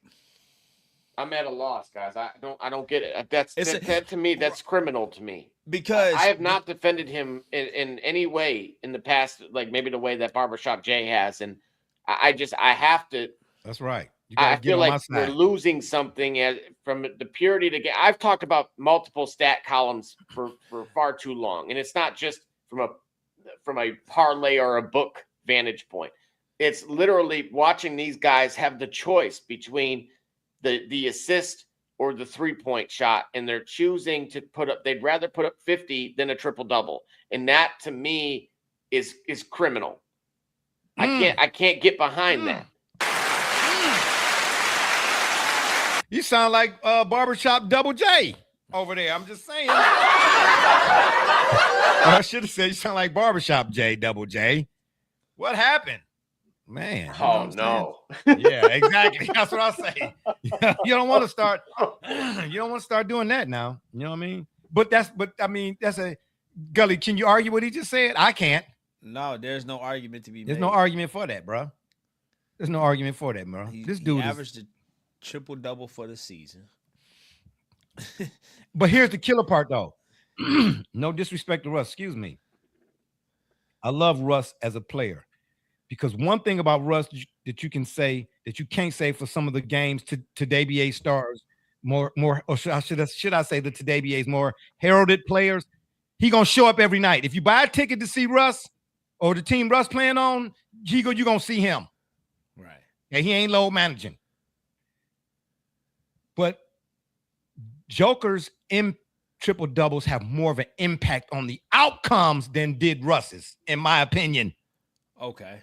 I'm at a loss, guys. I don't get it. That to me, that's criminal to me. Because I have not defended him in any way in the past, like maybe the way that Barbershop Jay has, and I have to. That's right. I feel like we're losing something from the purity to get. I've talked about multiple stat columns for far too long, and it's not just from a parlay or a book vantage point. It's literally watching these guys have the choice between the assist or the 3-point shot, and they're choosing to they'd rather put up 50 than a triple double, and that to me is criminal. I can't get behind that. You sound like Barbershop Double J over there. I'm just saying. I should have said you sound like Barbershop J Double J. What happened? Man. Oh no. Yeah, exactly. That's what I say. You don't want to start. You don't want to start doing that now. You know what I mean? But that's a Gully. Can you argue what he just said? I can't. No, there's no argument to be made. There's no argument for that, bro. There's no argument for that, bro. This dude averaged a triple-double for the season. But here's the killer part, though. No disrespect to Russ. Excuse me. I love Russ as a player because one thing about Russ that you can say that you can't say for some of the games to WBA stars, more, or should I say the WBA's more heralded players, he gonna show up every night. If you buy a ticket to see Russ or the team Russ playing on, you gonna see him. Right. And he ain't low managing. But Joker's triple doubles have more of an impact on the outcomes than did Russ's, in my opinion. Okay.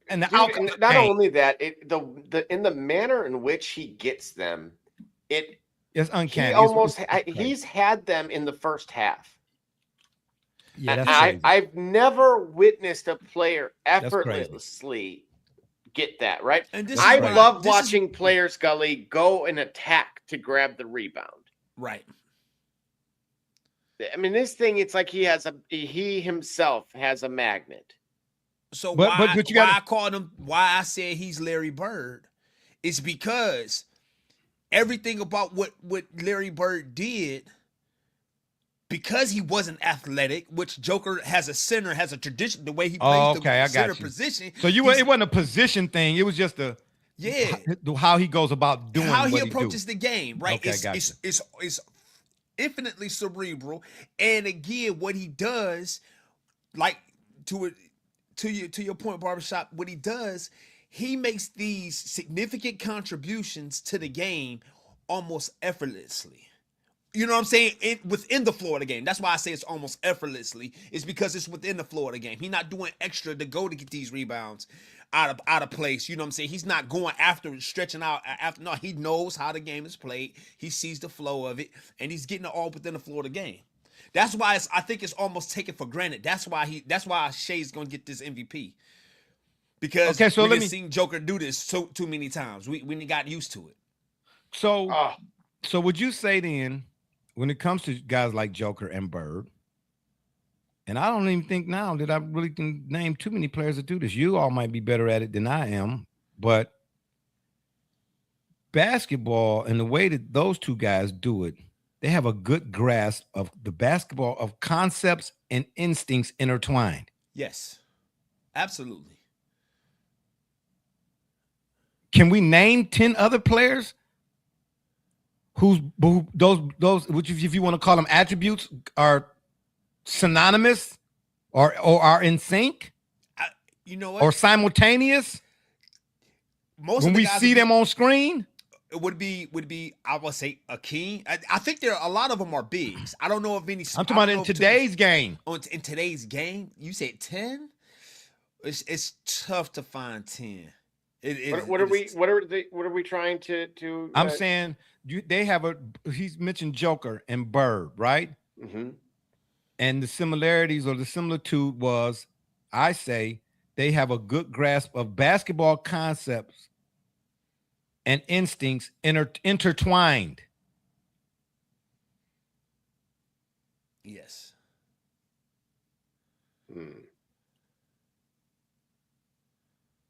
And the outcome, not only that, in the manner in which he gets them, it's uncanny. He's had them in the first half. Yeah, that's I've never witnessed a player effortlessly get that, right? And I love watching players, Gully, go and attack to grab the rebound. Right. I mean, this thing, it's like he himself has a magnet. So why I said he's Larry Bird is because everything about what Larry Bird did, because he wasn't athletic, which Joker has a tradition, the way he plays the center position. So it wasn't a position thing. It was just how he goes about doing how he approaches the game, right? Okay, it's infinitely cerebral. And again, what he does, like to your point, Barbershop, what he does, he makes these significant contributions to the game almost effortlessly. You know what I'm saying? Within the flow of the game. That's why I say it's almost effortlessly. It's because it's within the flow of the game. He's not doing extra to go to get these rebounds out of place. You know what I'm saying? He's not going after stretching out after. No, he knows how the game is played. He sees the flow of it, and he's getting it all within the flow of the game. That's why I think it's almost taken for granted. That's why Shay's gonna get this MVP. Because we've seen Joker do this too many times. We got used to it. So would you say then, when it comes to guys like Joker and Bird, and I don't even think now that I really can name too many players that do this. You all might be better at it than I am, but basketball and the way that those two guys do it, they have a good grasp of the basketball of concepts and instincts intertwined. Yes, absolutely. Can we name 10 other players who those which, if you want to call them attributes, are synonymous or are in sync? You know what? Or simultaneous? Most when of the we guys see them on screen? It would be I would say Akeem. I think there are a lot of them are bigs. I don't know if any. I'm talking about in today's game. In today's game, you said 10. It's tough to find 10. What are we trying to? I'm saying they have he's mentioned Joker and Bird, right? Mm-hmm. And the similarities or the similitude was, I say, they have a good grasp of basketball concepts and instincts intertwined. Yes.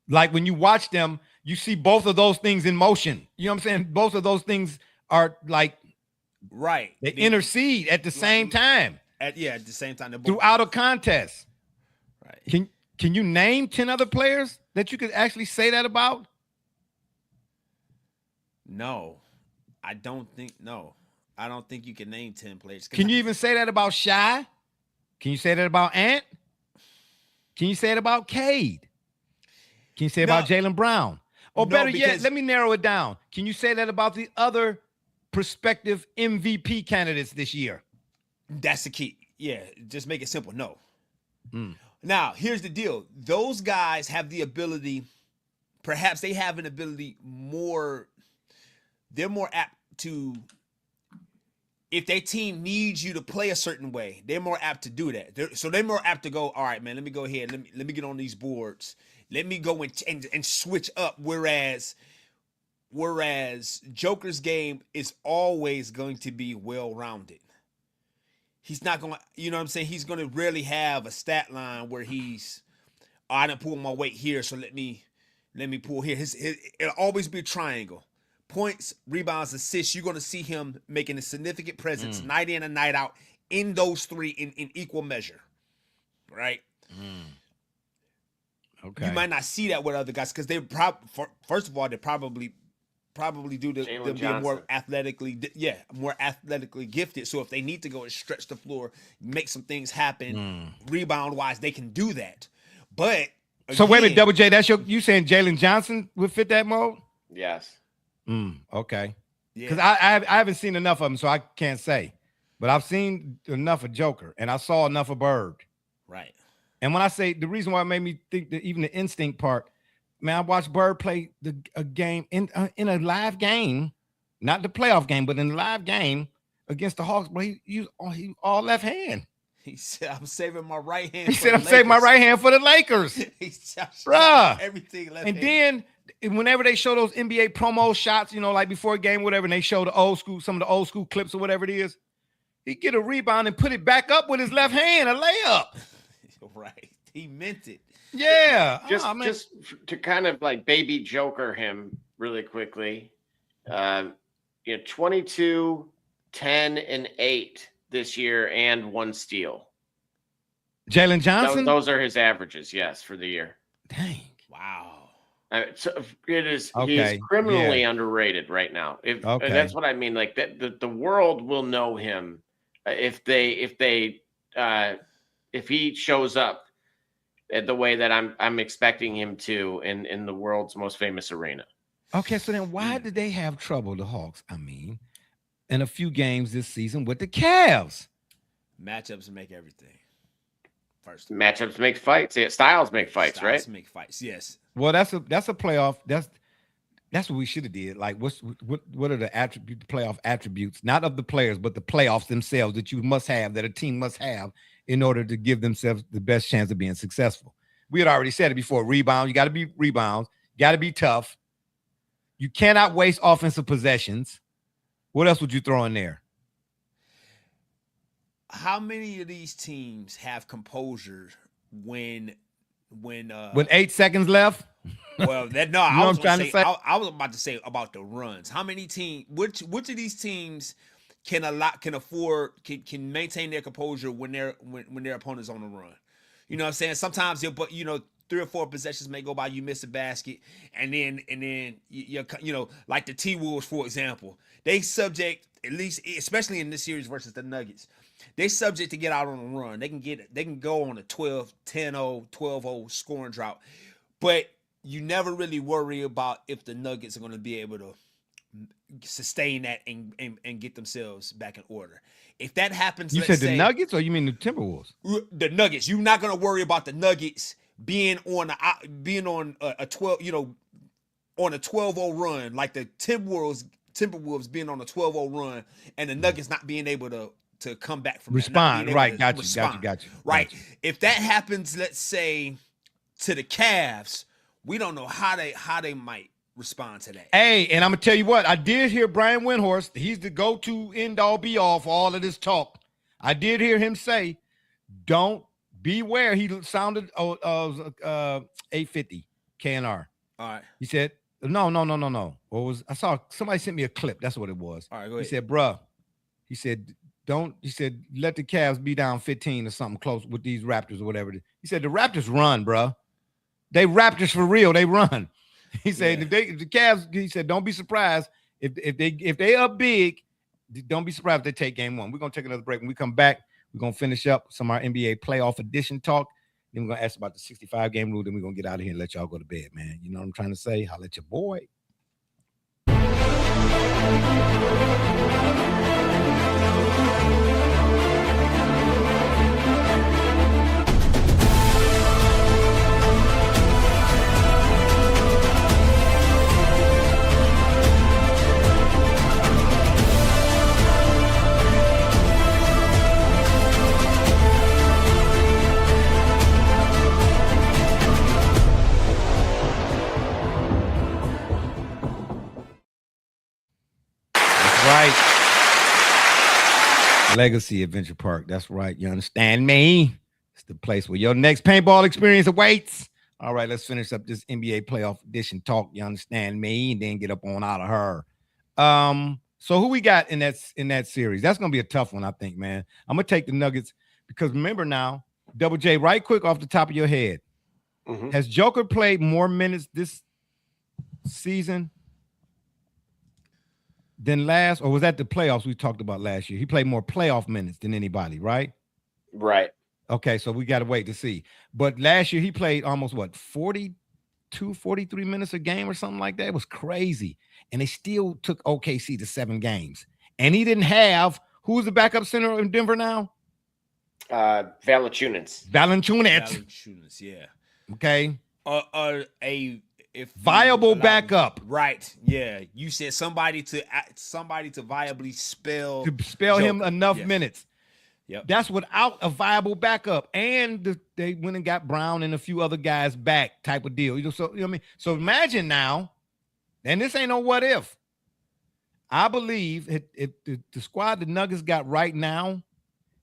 Like when you watch them, you see both of those things in motion. You know what I'm saying? Both of those things are like, right. They intercede at the same time. At the same time. Throughout a contest. Right. Can you name 10 other players that you could actually say that about? No, I don't think. No, I don't think you can name 10 players. Can you even say that about Shy? Can you say that about Ant? Can you say it about Cade? Can you say about Jaylen Brown? Or better yet, let me narrow it down. Can you say that about the other prospective MVP candidates this year? That's the key. Yeah, just make it simple. No. Now, here's the deal. Those guys have the ability, perhaps they have an ability they're more apt to, if their team needs you to play a certain way, they're more apt to do that. So they're more apt to go, all right, man, let me go ahead. Let me get on these boards. Let me go and switch up. Whereas Joker's game is always going to be well-rounded. He's not going to, you know what I'm saying? He's going to rarely have a stat line where I didn't pull my weight here, so let me pull here. It'll always be a triangle. Points, rebounds, assists. You're going to see him making a significant presence night in and night out in those three in equal measure, right? Okay. You might not see that with other guys because they first of all, they probably due to them being more athletically gifted. So if they need to go and stretch the floor, make some things happen, rebound wise, they can do that. But so wait a minute, Double J, you saying Jalen Johnson would fit that mold? Yes. Okay. Because I haven't seen enough of him, so I can't say. But I've seen enough of Joker, and I saw enough of Bird. Right. And when I say the reason why it made me think that even the instinct part, man, I watched Bird play a game in a live game, not the playoff game, but in the live game against the Hawks. But he all left hand. He said, "I'm saving my right hand." He said, "I'm saving my right hand for the Lakers." Bruh. Everything left and hand. then whenever they show those NBA promo shots, like before a game, whatever, and they show some of the old school clips or whatever it is, he get a rebound and put it back up with his left hand, a layup. Right. He meant it. Yeah. Just to kind of like baby Joker him really quickly. 22, 10, and 8 this year and 1 steal. Jalen Johnson? Those are his averages, yes, for the year. Dang. Wow. So it is. Okay. He's criminally underrated right now. And that's what I mean. Like that, the world will know him if he shows up the way that I'm expecting him to in the world's most famous arena. Okay, so then why did they have trouble, the Hawks? I mean, in a few games this season with the Cavs. Matchups make everything. First, matchups make fights. Yeah, styles make fights, right? Make fights. Yes. Well, that's a playoff. That's what we should have did. Like, what are the playoff attributes, not of the players, but the playoffs themselves that you must have, that a team must have in order to give themselves the best chance of being successful. We had already said it before. Rebound, you got to be rebounds. You got to be tough. You cannot waste offensive possessions. What else would you throw in there? How many of these teams have composure when when 8 seconds left. Well, that no, You know I was what I'm trying to say? I was about to say about the runs. How many teams? Which of these teams can maintain their composure when their opponent's on the run? You know what I'm saying? Sometimes but 3 or 4 possessions may go by, you miss a basket, and then you like the T-Wolves, for example, they subject, at least especially in this series versus the Nuggets, they subject to get out on a run. They can go on a 12, 10-0, 12-0 scoring drought, but you never really worry about if the Nuggets are going to be able to sustain that and get themselves back in order. If that happens, You said the Nuggets, or you mean the Timberwolves? The Nuggets. You're not going to worry about the Nuggets being on a 12, on a 12-0 run, like the Timberwolves being on a 12-0 run, and the Nuggets not being able to come back from respond. Right, got you. Right. If that happens, let's say to the Cavs, we don't know how they might respond to that. Hey, and I'm gonna tell you what, I did hear Brian Windhorst. He's the go-to end-all be-all for all of this talk. I did hear him say, "Don't beware." He sounded 850 KNR. All right. He said, "No. I saw somebody sent me a clip. That's what it was." All right, go ahead. He said, "Bruh," he said, "Don't." He said, "Let the Cavs be down 15 or something close with these Raptors or whatever." He said, "The Raptors run, bruh. They Raptors for real. They run." He said, if the Cavs, he said, don't be surprised if they up big, don't be surprised if they take game 1. We're gonna take another break. When we come back, we're gonna finish up some of our NBA playoff edition talk. Then we're gonna ask about the 65 game rule. Then we're gonna get out of here and let y'all go to bed, man. You know what I'm trying to say? Holla at your boy. Right. Legacy Adventure Park. That's right. You understand me? It's the place where your next paintball experience awaits. All right, let's finish up this NBA playoff edition talk. You understand me? And then get up on out of her. So who we got in that series? That's gonna be a tough one, I think, man. I'm gonna take the Nuggets because remember now, Double J, right quick off the top of your head. Mm-hmm. Has Joker played more minutes this season than last, or was that the playoffs we talked about last year? He played more playoff minutes than anybody, right? Right. Okay, so we got to wait to see. But last year he played almost 42, 43 minutes a game or something like that. It was crazy. And they still took OKC to 7 games. And he didn't have, who's the backup center in Denver now? Valanciunas. Valanciunas, yeah. Okay. If viable backup, right? Yeah, you said somebody to viably spell Joker. Him enough minutes. Yep. That's without a viable backup, and they went and got Brown and a few other guys back, type of deal. So you know what I mean. So imagine now, and this ain't no what if. I believe if the squad the Nuggets got right now,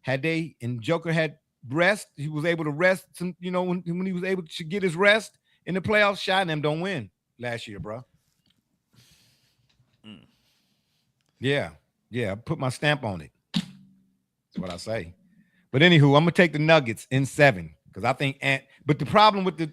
had they and Joker had rest, he was able to rest. Some, when he was able to get his rest. In the playoffs, Shy and them don't win last year, bro. Yeah. Put my stamp on it. That's what I say. But anywho, I'm gonna take the Nuggets in 7 because I think But the problem with the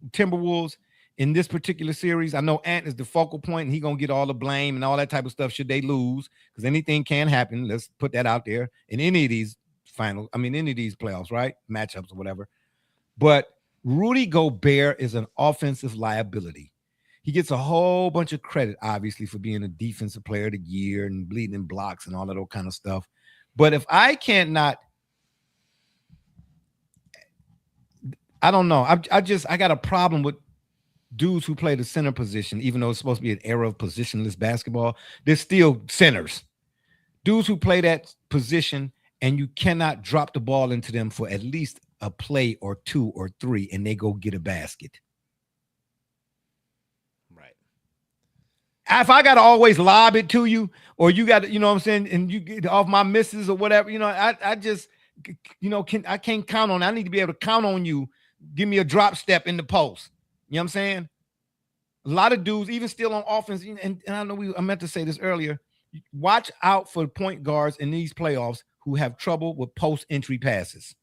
Timberwolves in this particular series, I know Ant is the focal point, and he gonna get all the blame and all that type of stuff should they lose because anything can happen. Let's put that out there in any of these any of these playoffs, right? Matchups or whatever. But Rudy Gobert is an offensive liability. He gets a whole bunch of credit, obviously, for being a defensive player of the year and bleeding in blocks and all that old kind of stuff. But if I cannot, I don't know. I got a problem with dudes who play the center position, even though it's supposed to be an era of positionless basketball. They're still centers. Dudes who play that position, and you cannot drop the ball into them for at least a play or 2 or 3, and they go get a basket. Right. If I got to always lob it to you, or you got to, you know what I'm saying, and you get off my misses or whatever, I just, I can't count on it. I need to be able to count on you give me a drop step in the post. You know what I'm saying? A lot of dudes, even still on offense, and I know I meant to say this earlier. Watch out for point guards in these playoffs who have trouble with post entry passes.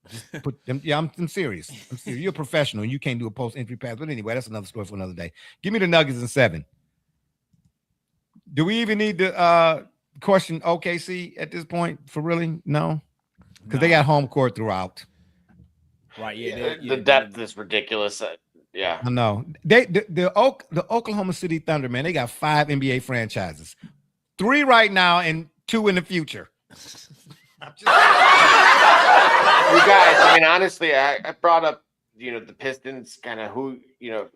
Just put them. Yeah, I'm serious. I'm serious. You're a professional. You can't do a post entry pass. But anyway, that's another story for another day. Give me the Nuggets in 7. Do we even need to question OKC at this point for really? No, because they got home court throughout. Right. Yeah. The depth is ridiculous. Yeah, I know. The Oklahoma City Thunder, man, they got 5 NBA franchises, 3 right now and 2 in the future. You guys, I mean, honestly, I brought up, the Pistons kind of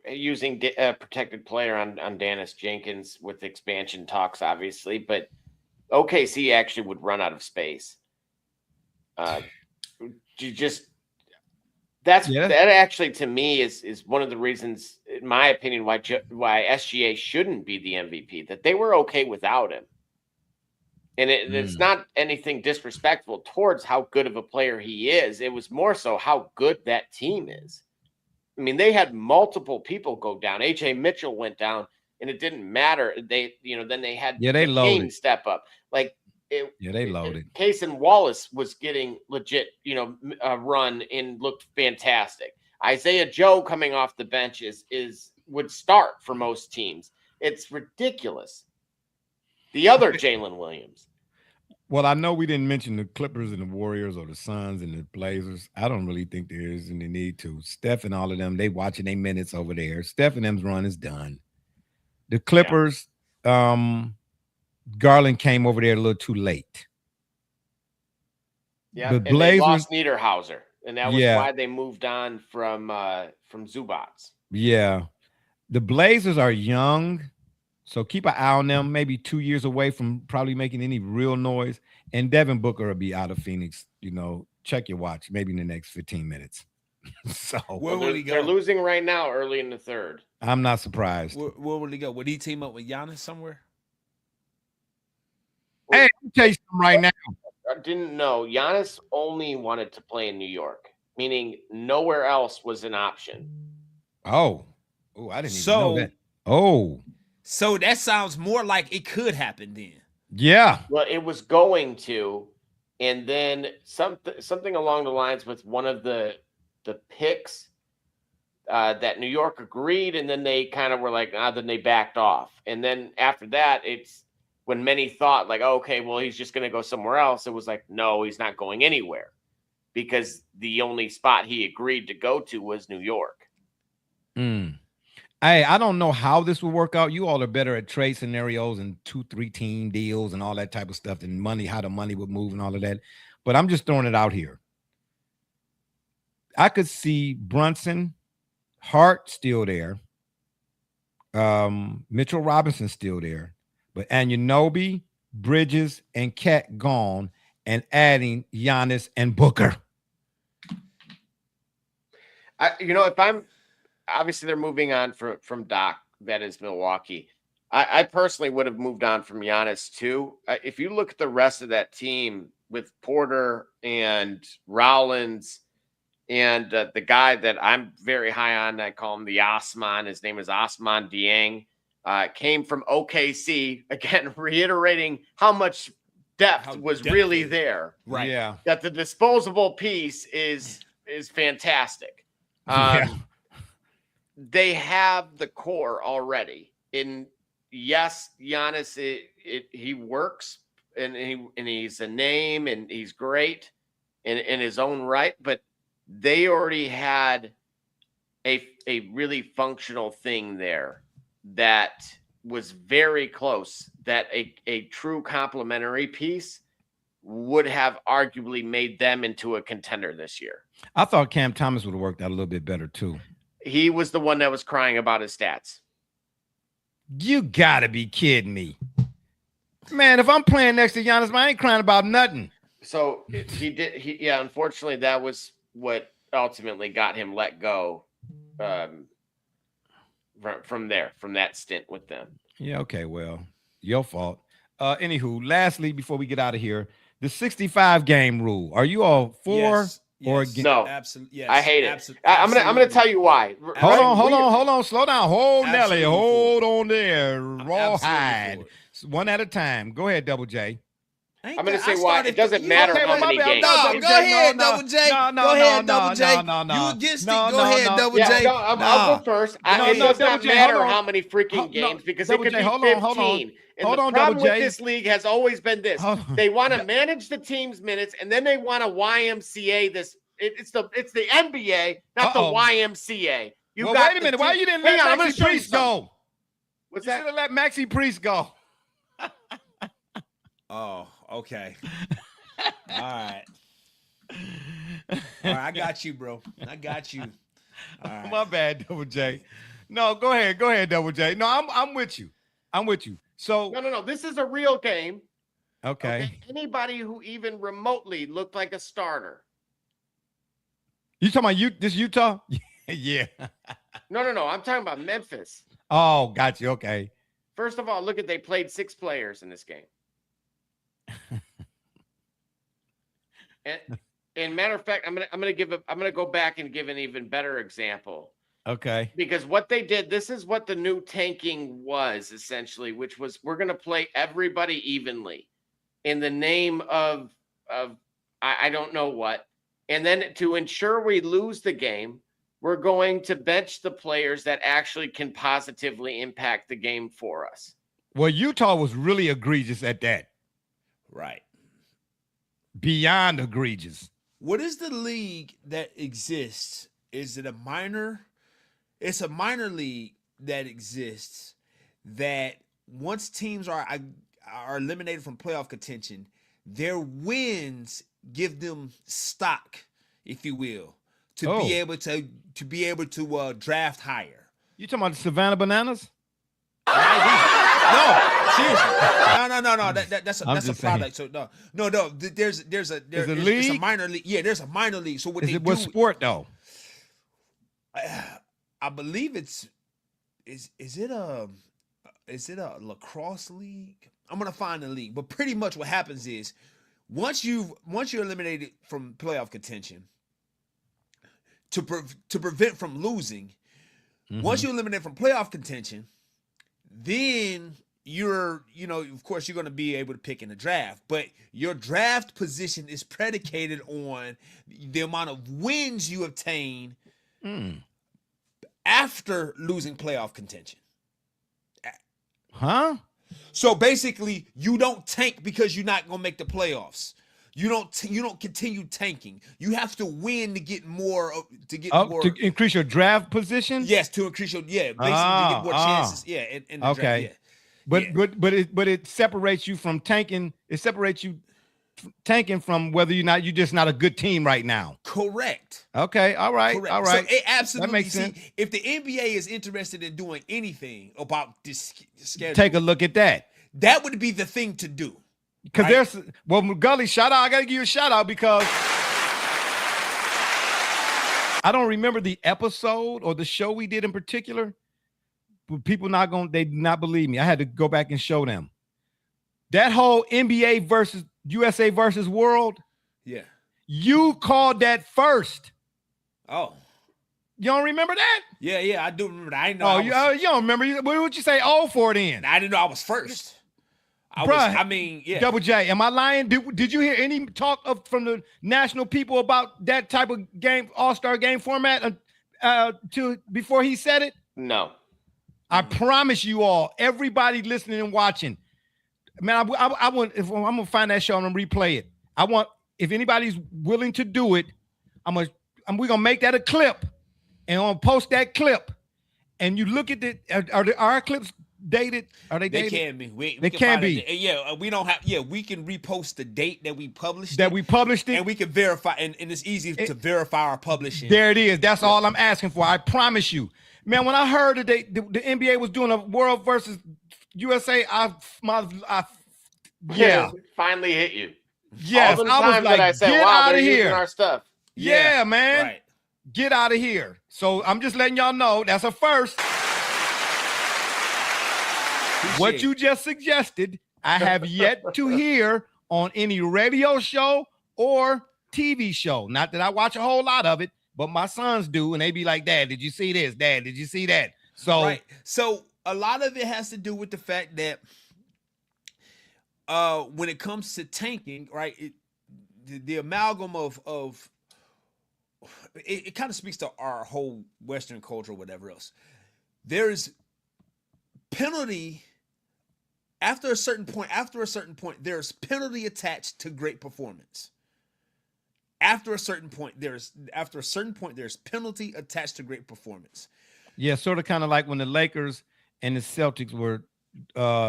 using a protected player on Dennis Jenkins with expansion talks, obviously, but OKC actually would run out of space. That actually, to me, is one of the reasons, in my opinion, why SGA shouldn't be the MVP, that they were okay without him. And it's not anything disrespectful towards how good of a player he is. It was more so how good that team is. I mean, they had multiple people go down. H.A. Mitchell went down, and it didn't matter. Then they had they loaded. Step up. They loaded. Cason Wallace was getting legit, run and looked fantastic. Isaiah Joe coming off the bench would start for most teams. It's ridiculous. The other Jalen Williams. Well, I know we didn't mention the Clippers and the Warriors or the Suns and the Blazers. I don't really think there is any need to. Steph and all of them, they watching their minutes over there. Steph and them's run is done. The Clippers, Garland came over there a little too late. Yeah, the and Blazers they lost Niederhauser, and that was why they moved on from Zubats. Yeah, the Blazers are young. So keep an eye on them, maybe 2 years away from probably making any real noise. And Devin Booker will be out of Phoenix, check your watch, maybe in the next 15 minutes. So where will he go? They're losing right now early in the 3rd. I'm not surprised. Where will he go? Would he team up with Giannis somewhere? Hey, let me tell you something right now. I didn't know. Giannis only wanted to play in New York, meaning nowhere else was an option. Oh, I didn't even know that. Oh. So that sounds more like it could happen then. Yeah. Well, it was going to, and then something along the lines with one of the picks that New York agreed, and then they kind of were like, then they backed off. And then after that, it's when many thought like, okay, well, he's just going to go somewhere else. It was like, no, he's not going anywhere, because the only spot he agreed to go to was New York. Hey, I don't know how this will work out. You all are better at trade scenarios and 2-3 team deals and all that type of stuff, and money, how the money would move and all of that. But I'm just throwing it out here. I could see Brunson, Hart still there. Mitchell Robinson still there. But Anunoby, Bridges, and Cat gone, and adding Giannis and Booker. If I'm obviously they're moving on from Doc, that is Milwaukee. I personally would have moved on from Giannis too. If you look at the rest of that team with Porter and Rollins and the guy that I'm very high on, I call him the Osman. His name is Osman Dieng. Came from OKC. Again, reiterating how much depth was really there. Right. Yeah. That the disposable piece is fantastic. They have the core already. And yes, Giannis, he works and he's a name and he's great in his own right, but they already had a really functional thing there that was very close, that a true complementary piece would have arguably made them into a contender this year. I thought Cam Thomas would have worked out a little bit better too. He was the one that was crying about his stats. You gotta be kidding me. Man, if I'm playing next to Giannis, I ain't crying about nothing. So unfortunately, that was what ultimately got him let go from that stint with them. Yeah, okay, well, your fault. Anywho, lastly, before we get out of here, the 65 game rule. Are you all for or Yes. against? No, Absolutely. Yes. I hate it. Absolutely. I'm gonna tell you why. Hold on, slow down. Hold Nelly, Absolutely hold on there. Rawhide. absolutely One at a time. Go ahead, Double J. I'm gonna say why. It doesn't matter Okay, how well, my many bad. games. No, No, Double go J, ahead, no, Double J. no, Go ahead, no, Double J. no, You against no, it. Go no, ahead, no. Double Yeah, J. no, I'll go first. It does Double not J, matter hold on. how many freaking No, games because Double it could J, be hold 15. on. And Hold the on, problem Double with J. this league has always been this: Hold on. they want to manage the team's minutes, and then they want to YMCA this. It's the NBA, not the YMCA. You Well, got wait a minute. the Why team- you didn't Hang let on, I'm gonna Maxi show you Priest something. go? What's You that? should have let Maxi Priest go. Oh, okay. All right. All right, I got you, bro. I got you. All right. My bad, Double J. No, go ahead, Double J. No, I'm with you. So No. This is a real game. okay. Anybody who even remotely looked like a starter. You talking about this Utah? Yeah. No. I'm talking about Memphis. Oh, got you. Okay. First of all, look at they played 6 players in this game. And matter of fact, I'm gonna go back and give an even better example. Okay. Because what they did, this is what the new tanking was essentially, which was we're gonna play everybody evenly in the name of I don't know what. And then to ensure we lose the game, we're going to bench the players that actually can positively impact the game for us. Well, Utah was really egregious at that. Right. Beyond egregious. What is the league that exists? Is it a minor? It's a minor league that exists that once teams are eliminated from playoff contention, their wins give them stock, if you will, to be able to draft higher. You talking about the Savannah Bananas? No, seriously. No. That's a product. Saying. So no. There's a league? It's a minor league. Yeah, there's a minor league. So what What sport though? I believe is it a lacrosse league? I'm gonna find the league, but pretty much what happens is once you're eliminated from playoff contention, to prevent from losing, once you're eliminated from playoff contention, then of course you're going to be able to pick in the draft, but your draft position is predicated on the amount of wins you obtain after losing playoff contention. Huh? So basically, you don't tank because you're not going to make the playoffs. You don't continue tanking. You have to win to get more to increase your draft position. Yes, to increase your basically to get more chances. Yeah, in the okay. Draft, yeah. But it separates you from tanking. It separates you tanking from whether you're just not a good team right now. Correct. Okay. All right. Correct. All right. So it absolutely that makes sense. If the NBA is interested in doing anything about this schedule, take a look at that. That would be the thing to do. Because there's Gully, shout out. I gotta give you a shout out because I don't remember the episode or the show we did in particular. But people they did not believe me. I had to go back and show them. That whole NBA versus USA versus world. Yeah. You called that first. Oh. You don't remember that? Yeah, I do remember that. I didn't know. You don't remember. What would you say for then? I didn't know I was first. Yeah. Double J, am I lying? Did you hear any talk from the national people about that type of game, all-star game format before he said it? No. I promise you all, everybody listening and watching, man, I want, if I'm going to find that show and I'm going to replay it. I want, if anybody's willing to do it, we're going to make that a clip and I'm going to post that clip. And you look at are our clips dated? Are they dated? They can be. They can be. Yeah, we don't have. Yeah, we can repost the date that we published. And we can verify, and it's easy to verify our publishing. There it is. That's all I'm asking for. I promise you, man. When I heard that the NBA was doing a World versus USA, finally hit you. Yes, all the I was times like, that I said, get wow, out they're of using here. our stuff. Yeah, man. Right. Get out of here. So I'm just letting y'all know that's a first. What you just suggested, I have yet to hear on any radio show or TV show. Not that I watch a whole lot of it, but my sons do, and they be like, Dad, did you see this? Dad, did you see that? So right. So a lot of it has to do with the fact that when it comes to tanking, right, the amalgam of it kind of speaks to our whole Western culture or whatever else. There's penalty after a certain point, there's penalty attached to great performance. After a certain point, there's penalty attached to great performance. Yeah, sort of kind of like when the Lakers and the Celtics were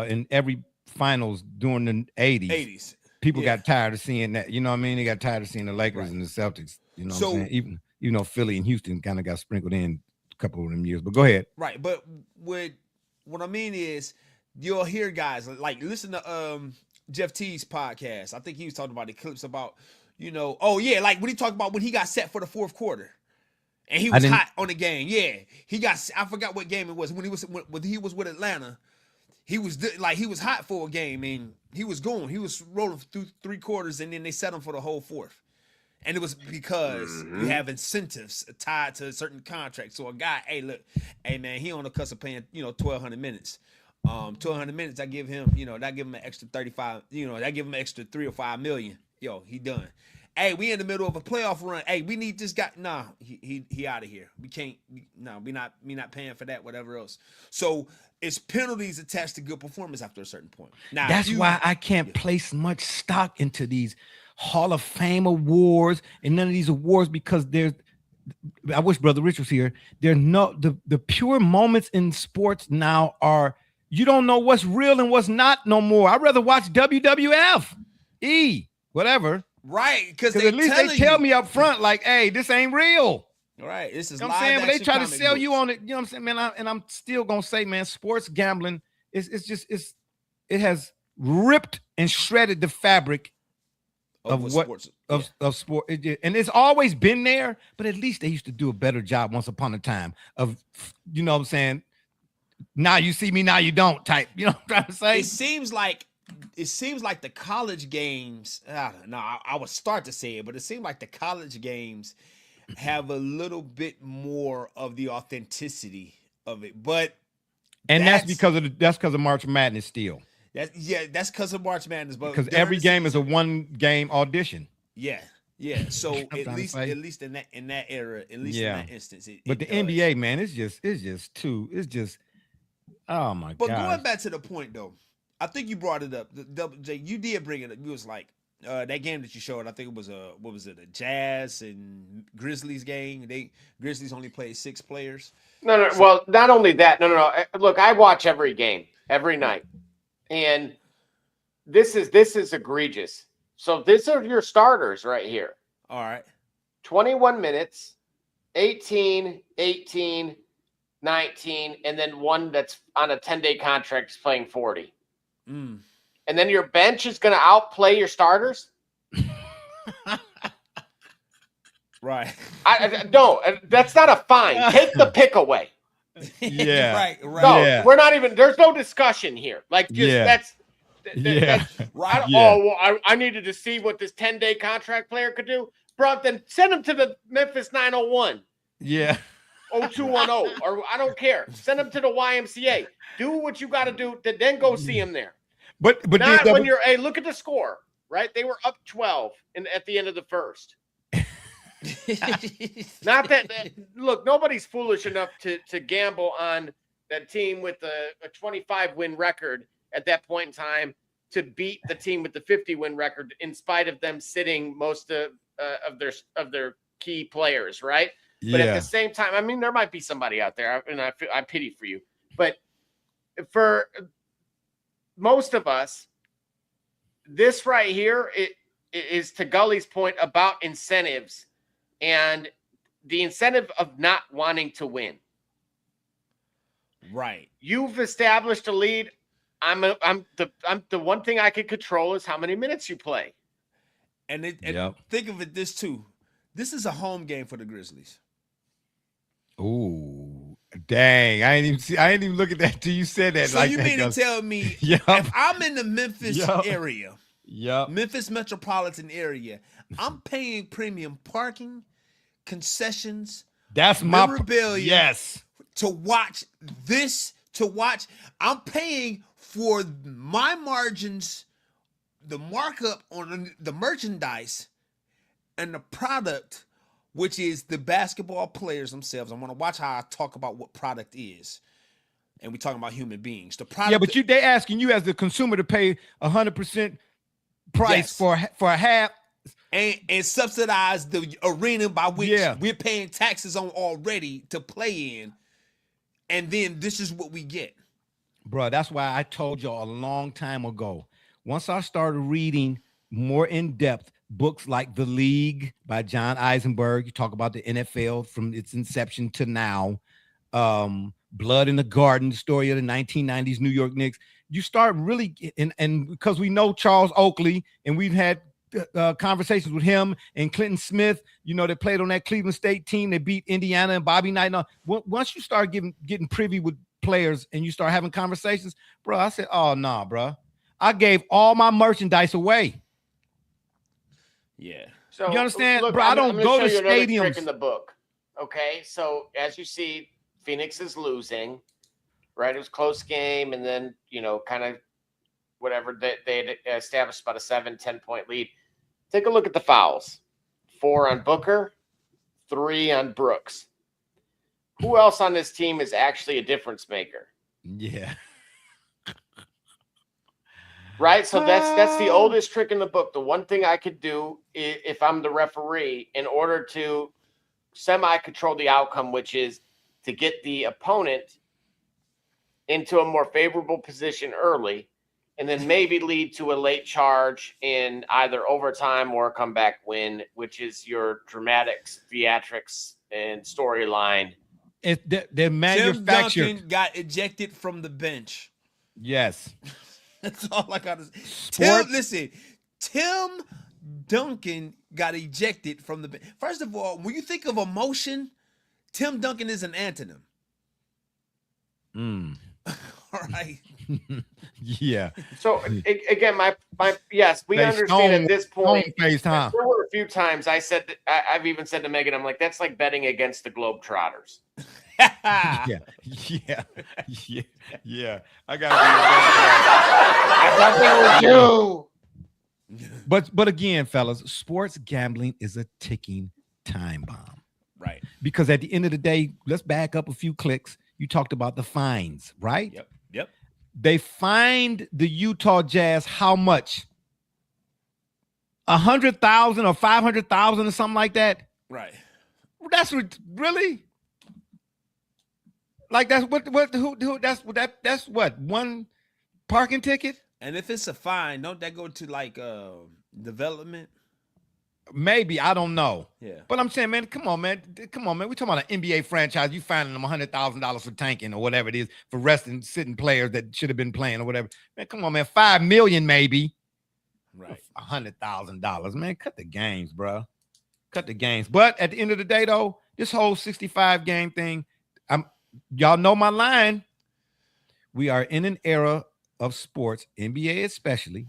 in every finals during the 80s. People got tired of seeing that. You know what I mean? They got tired of seeing the Lakers and the Celtics. You know what I'm saying? Even though Philly and Houston kind of got sprinkled in a couple of them years. But go ahead. Right. But what I mean is you'll hear guys like listen to Jeff T's podcast. I think he was talking about the clips about, like when he talked about when he got set for the fourth quarter. And he was hot on the game. Yeah. I forgot what game it was. When he was with Atlanta, he was hot for a game and he was going. He was rolling through 3 quarters and then they set him for the whole fourth. And it was because you have incentives tied to certain contracts. So a guy, hey man, he on the cusp of paying, 1,200 minutes. 1,200 minutes, I give him, that give him an extra 35, that give him an extra 3 or 5 million. Yo, he done. Hey, we in the middle of a playoff run. Hey, we need this guy. Nah, he out of here. We can't. We not paying for that. Whatever else. So it's penalties attached to good performance after a certain point. Now that's why I can't place much stock into these Hall of Fame awards and none of these awards because I wish Brother Rich was here. There's the pure moments in sports now are you don't know what's real and what's not no more. I'd rather watch WWF, whatever. Right, because at least they tell me up front, like, hey, this ain't real. Right, this is you know what I'm saying, but they try to sell you on it. You know what I'm saying, man? I'm still gonna say, man, sports gambling it has ripped and shredded the fabric of sport, and it's always been there. But at least they used to do a better job once upon a time of, you know what I'm saying. Now you see me, now you don't type. You know what I'm trying to say? It seems like the college games, I don't know, I would start to say it, but it seems like the college games have a little bit more of the authenticity of it. But that's because of March Madness still. That's because of March Madness. But because every game is a one-game audition. Yeah. So at least in that era, at least in that instance. But the NBA, man, it's just oh my god. But going back to the point though. I think you brought it up. J, you did bring it up. You was like that game that you showed. I think it was a Jazz and Grizzlies game. Grizzlies only played 6 players. No. Well, not only that. No. Look, I watch every game every night, and this is egregious. So these are your starters right here. All right. 21 minutes, 18, 19, and then one that's on a 10-day contract is playing 40. And then your bench is going to outplay your starters? Right. No, that's not a fine. Take the pick away. Yeah. Right. No, we're not even, there's no discussion here. Like, that's right. I needed to see what this 10-day contract player could do. Bro, then send him to the Memphis 901. Yeah. 0210, or I don't care. Send him to the YMCA. Do what you got to do, then go see him there. But not when you're. Hey, look at the score. Right, they were up 12 at the end of the first. Not that. Look, nobody's foolish enough to gamble on that team with a 25-win record at that point in time to beat the team with the 50-win record, in spite of them sitting most of their key players. Right. But at the same time, I mean, there might be somebody out there, and I pity for you. But for most of us, this right here is to Gully's point about incentives and the incentive of not wanting to win. Right. You've established a lead. I'm the one thing I can control is how many minutes you play. And think of it this too. This is a home game for the Grizzlies. Ooh, dang! I ain't even look at that till you said that. So like you that mean to tell me if I'm in the Memphis area Yep. Memphis metropolitan area. I'm paying premium parking, concessions, That's my memorabilia. Yes. To watch this, I'm paying for my margins, the markup on the merchandise and the product, which is the basketball players themselves. I want to watch how I talk about what product is. And we're talking about human beings. The product. Yeah, but they asking you as the consumer to pay 100% price for a half. And subsidize the arena by which we're paying taxes on already to play in. And then this is what we get. Bro, that's why I told y'all a long time ago. Once I started reading more in-depth books like The League by John Eisenberg, you talk about the NFL from its inception to now, Blood in the Garden, the story of the 1990s New York Knicks. You start really, and because we know Charles Oakley, and we've had conversations with him and Clinton Smith, they played on that Cleveland State team. They beat Indiana and Bobby Knight. And once you start getting privy with players and you start having conversations, bro, I said, oh, nah, bro. I gave all my merchandise away. Yeah. So you understand, look, bro? I don't go to stadiums. Trick stadiums. in the book. Okay, so as you see, Phoenix is losing. Right, it was a close game, and then kind of whatever they established about a 7-10 point lead. Take a look at the fouls. 4 on Booker, 3 on Brooks. Who else on this team is actually a difference maker? Yeah. Right? So that's the oldest trick in the book. The one thing I could do if I'm the referee in order to semi-control the outcome, which is to get the opponent into a more favorable position early, and then maybe lead to a late charge in either overtime or a comeback win, which is your dramatics, theatrics, and storyline. They're manufactured. Tim Duncan got ejected from the bench. Yes. That's all I got to say. Tim Duncan got ejected from the bench. First of all, when you think of emotion, Tim Duncan is an antonym. All right. Yeah. So again, my yes, we understand at this point. There were a few times I've even said to Megan, I'm like, that's like betting against the Globetrotters. Yeah. I gotta be nothing with you. But again, fellas, sports gambling is a ticking time bomb. Right. Because at the end of the day, let's back up a few clicks. You talked about the fines, right? Yep. They fined the Utah Jazz how much? 100,000 or 500,000 or something like that. Right. That's really like that's that's what, one parking ticket? And if it's a fine, don't that go to like development? Maybe, I don't know. Yeah. But I'm saying, man, come on, man. We're talking about an NBA franchise. You finding them $100,000 for tanking or whatever it is, for resting, sitting players that should have been playing or whatever. Man, come on, man. $5 million maybe. Right. $100,000. Man, cut the games, bro. Cut the games. But at the end of the day, though, this whole 65 game thing, y'all know my line. We are in an era of sports, NBA especially,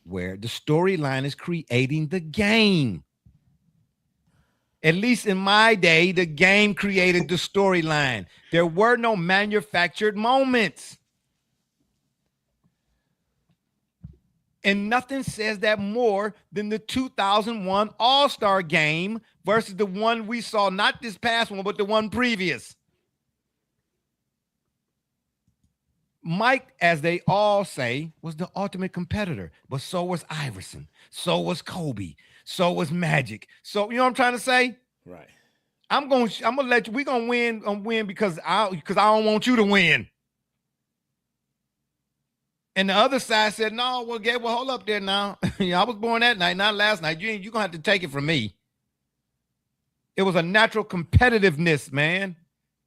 where the storyline is creating the game. At least in my day, the game created the storyline. There were no manufactured moments. And nothing says that more than the 2001 All-Star game versus the one we saw, not this past one, but the one previous. Mike, as they all say, was the ultimate competitor, but so was Iverson, so was Kobe, so was Magic. So you know what I'm trying to say? Right. I'm gonna let you. We're gonna win because I don't want you to win. And the other side said, "No, well, hold up there now. I was born that night, not last night. You're gonna have to take it from me." It was a natural competitiveness, man,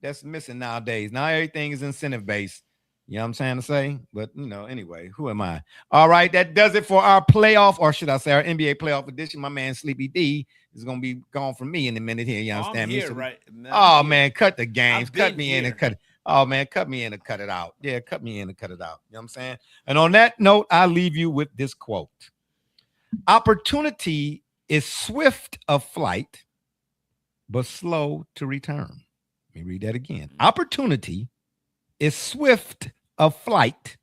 that's missing nowadays. Now everything is incentive based. You know what I'm trying to say? But, anyway, who am I? All right, that does it for our playoff, or should I say our NBA playoff edition. My man Sleepy D is going to be gone from me in a minute here. You understand me? Here, right? Man, cut the games. Cut me in and cut it. Oh, man, cut me in and cut it out. Yeah, cut me in and cut it out. You know what I'm saying? And on that note, I leave you with this quote. Opportunity is swift of flight, but slow to return. Let me read that again. Opportunity is swift of flight,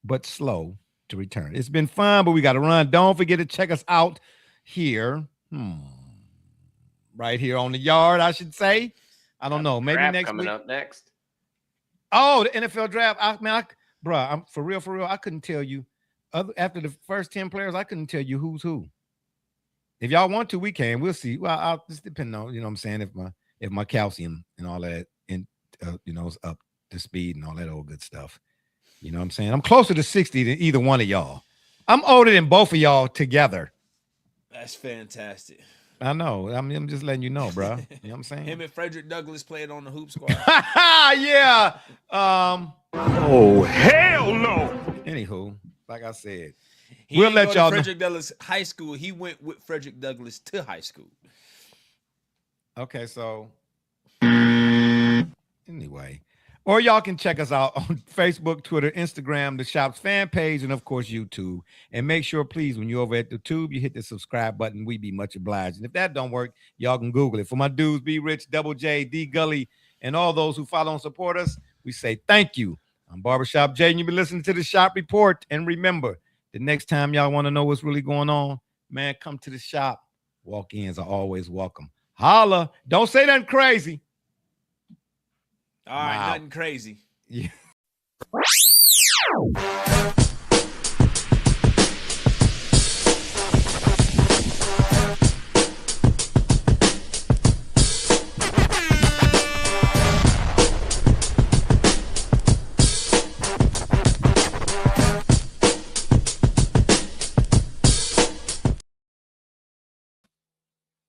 but slow to return. It's been fun, but we got to run. Don't forget to check us out here. Right here on the yard, I should say. I don't know. Maybe next coming week. up next. Oh, the NFL draft. I'm for real. I couldn't tell you. After the first 10 players, I couldn't tell you who's who. If y'all want to, we can. We'll see. Well, I'll just depend on, you know what I'm saying, if my calcium and all that is up to speed and all that old good stuff. You know what I'm saying? I'm closer to 60 than either one of y'all. I'm older than both of y'all together. That's fantastic. I know. I'm just letting you know, bro. You know what I'm saying? Him and Frederick Douglass played on the hoop squad. Yeah. Oh, hell no. Anywho, like I said, We'll let y'all know. Frederick Douglass High School. He went with Frederick Douglass to high school. Okay, so anyway, or y'all can check us out on Facebook, Twitter, Instagram, the shop's fan page, and of course YouTube. And make sure, please, when you're over at the tube, you hit the subscribe button. We'd be much obliged. And if that don't work, y'all can Google it. For my dudes, Be Rich, Double J, D Gully, and all those who follow and support us, we say thank you. I'm Barbershop Jay, and you've been listening to the Shop Report. And remember, the next time y'all want to know what's really going on, man, come to the shop. Walk-ins are always welcome. Holla. Don't say nothing crazy. All right, nothing crazy. Yeah.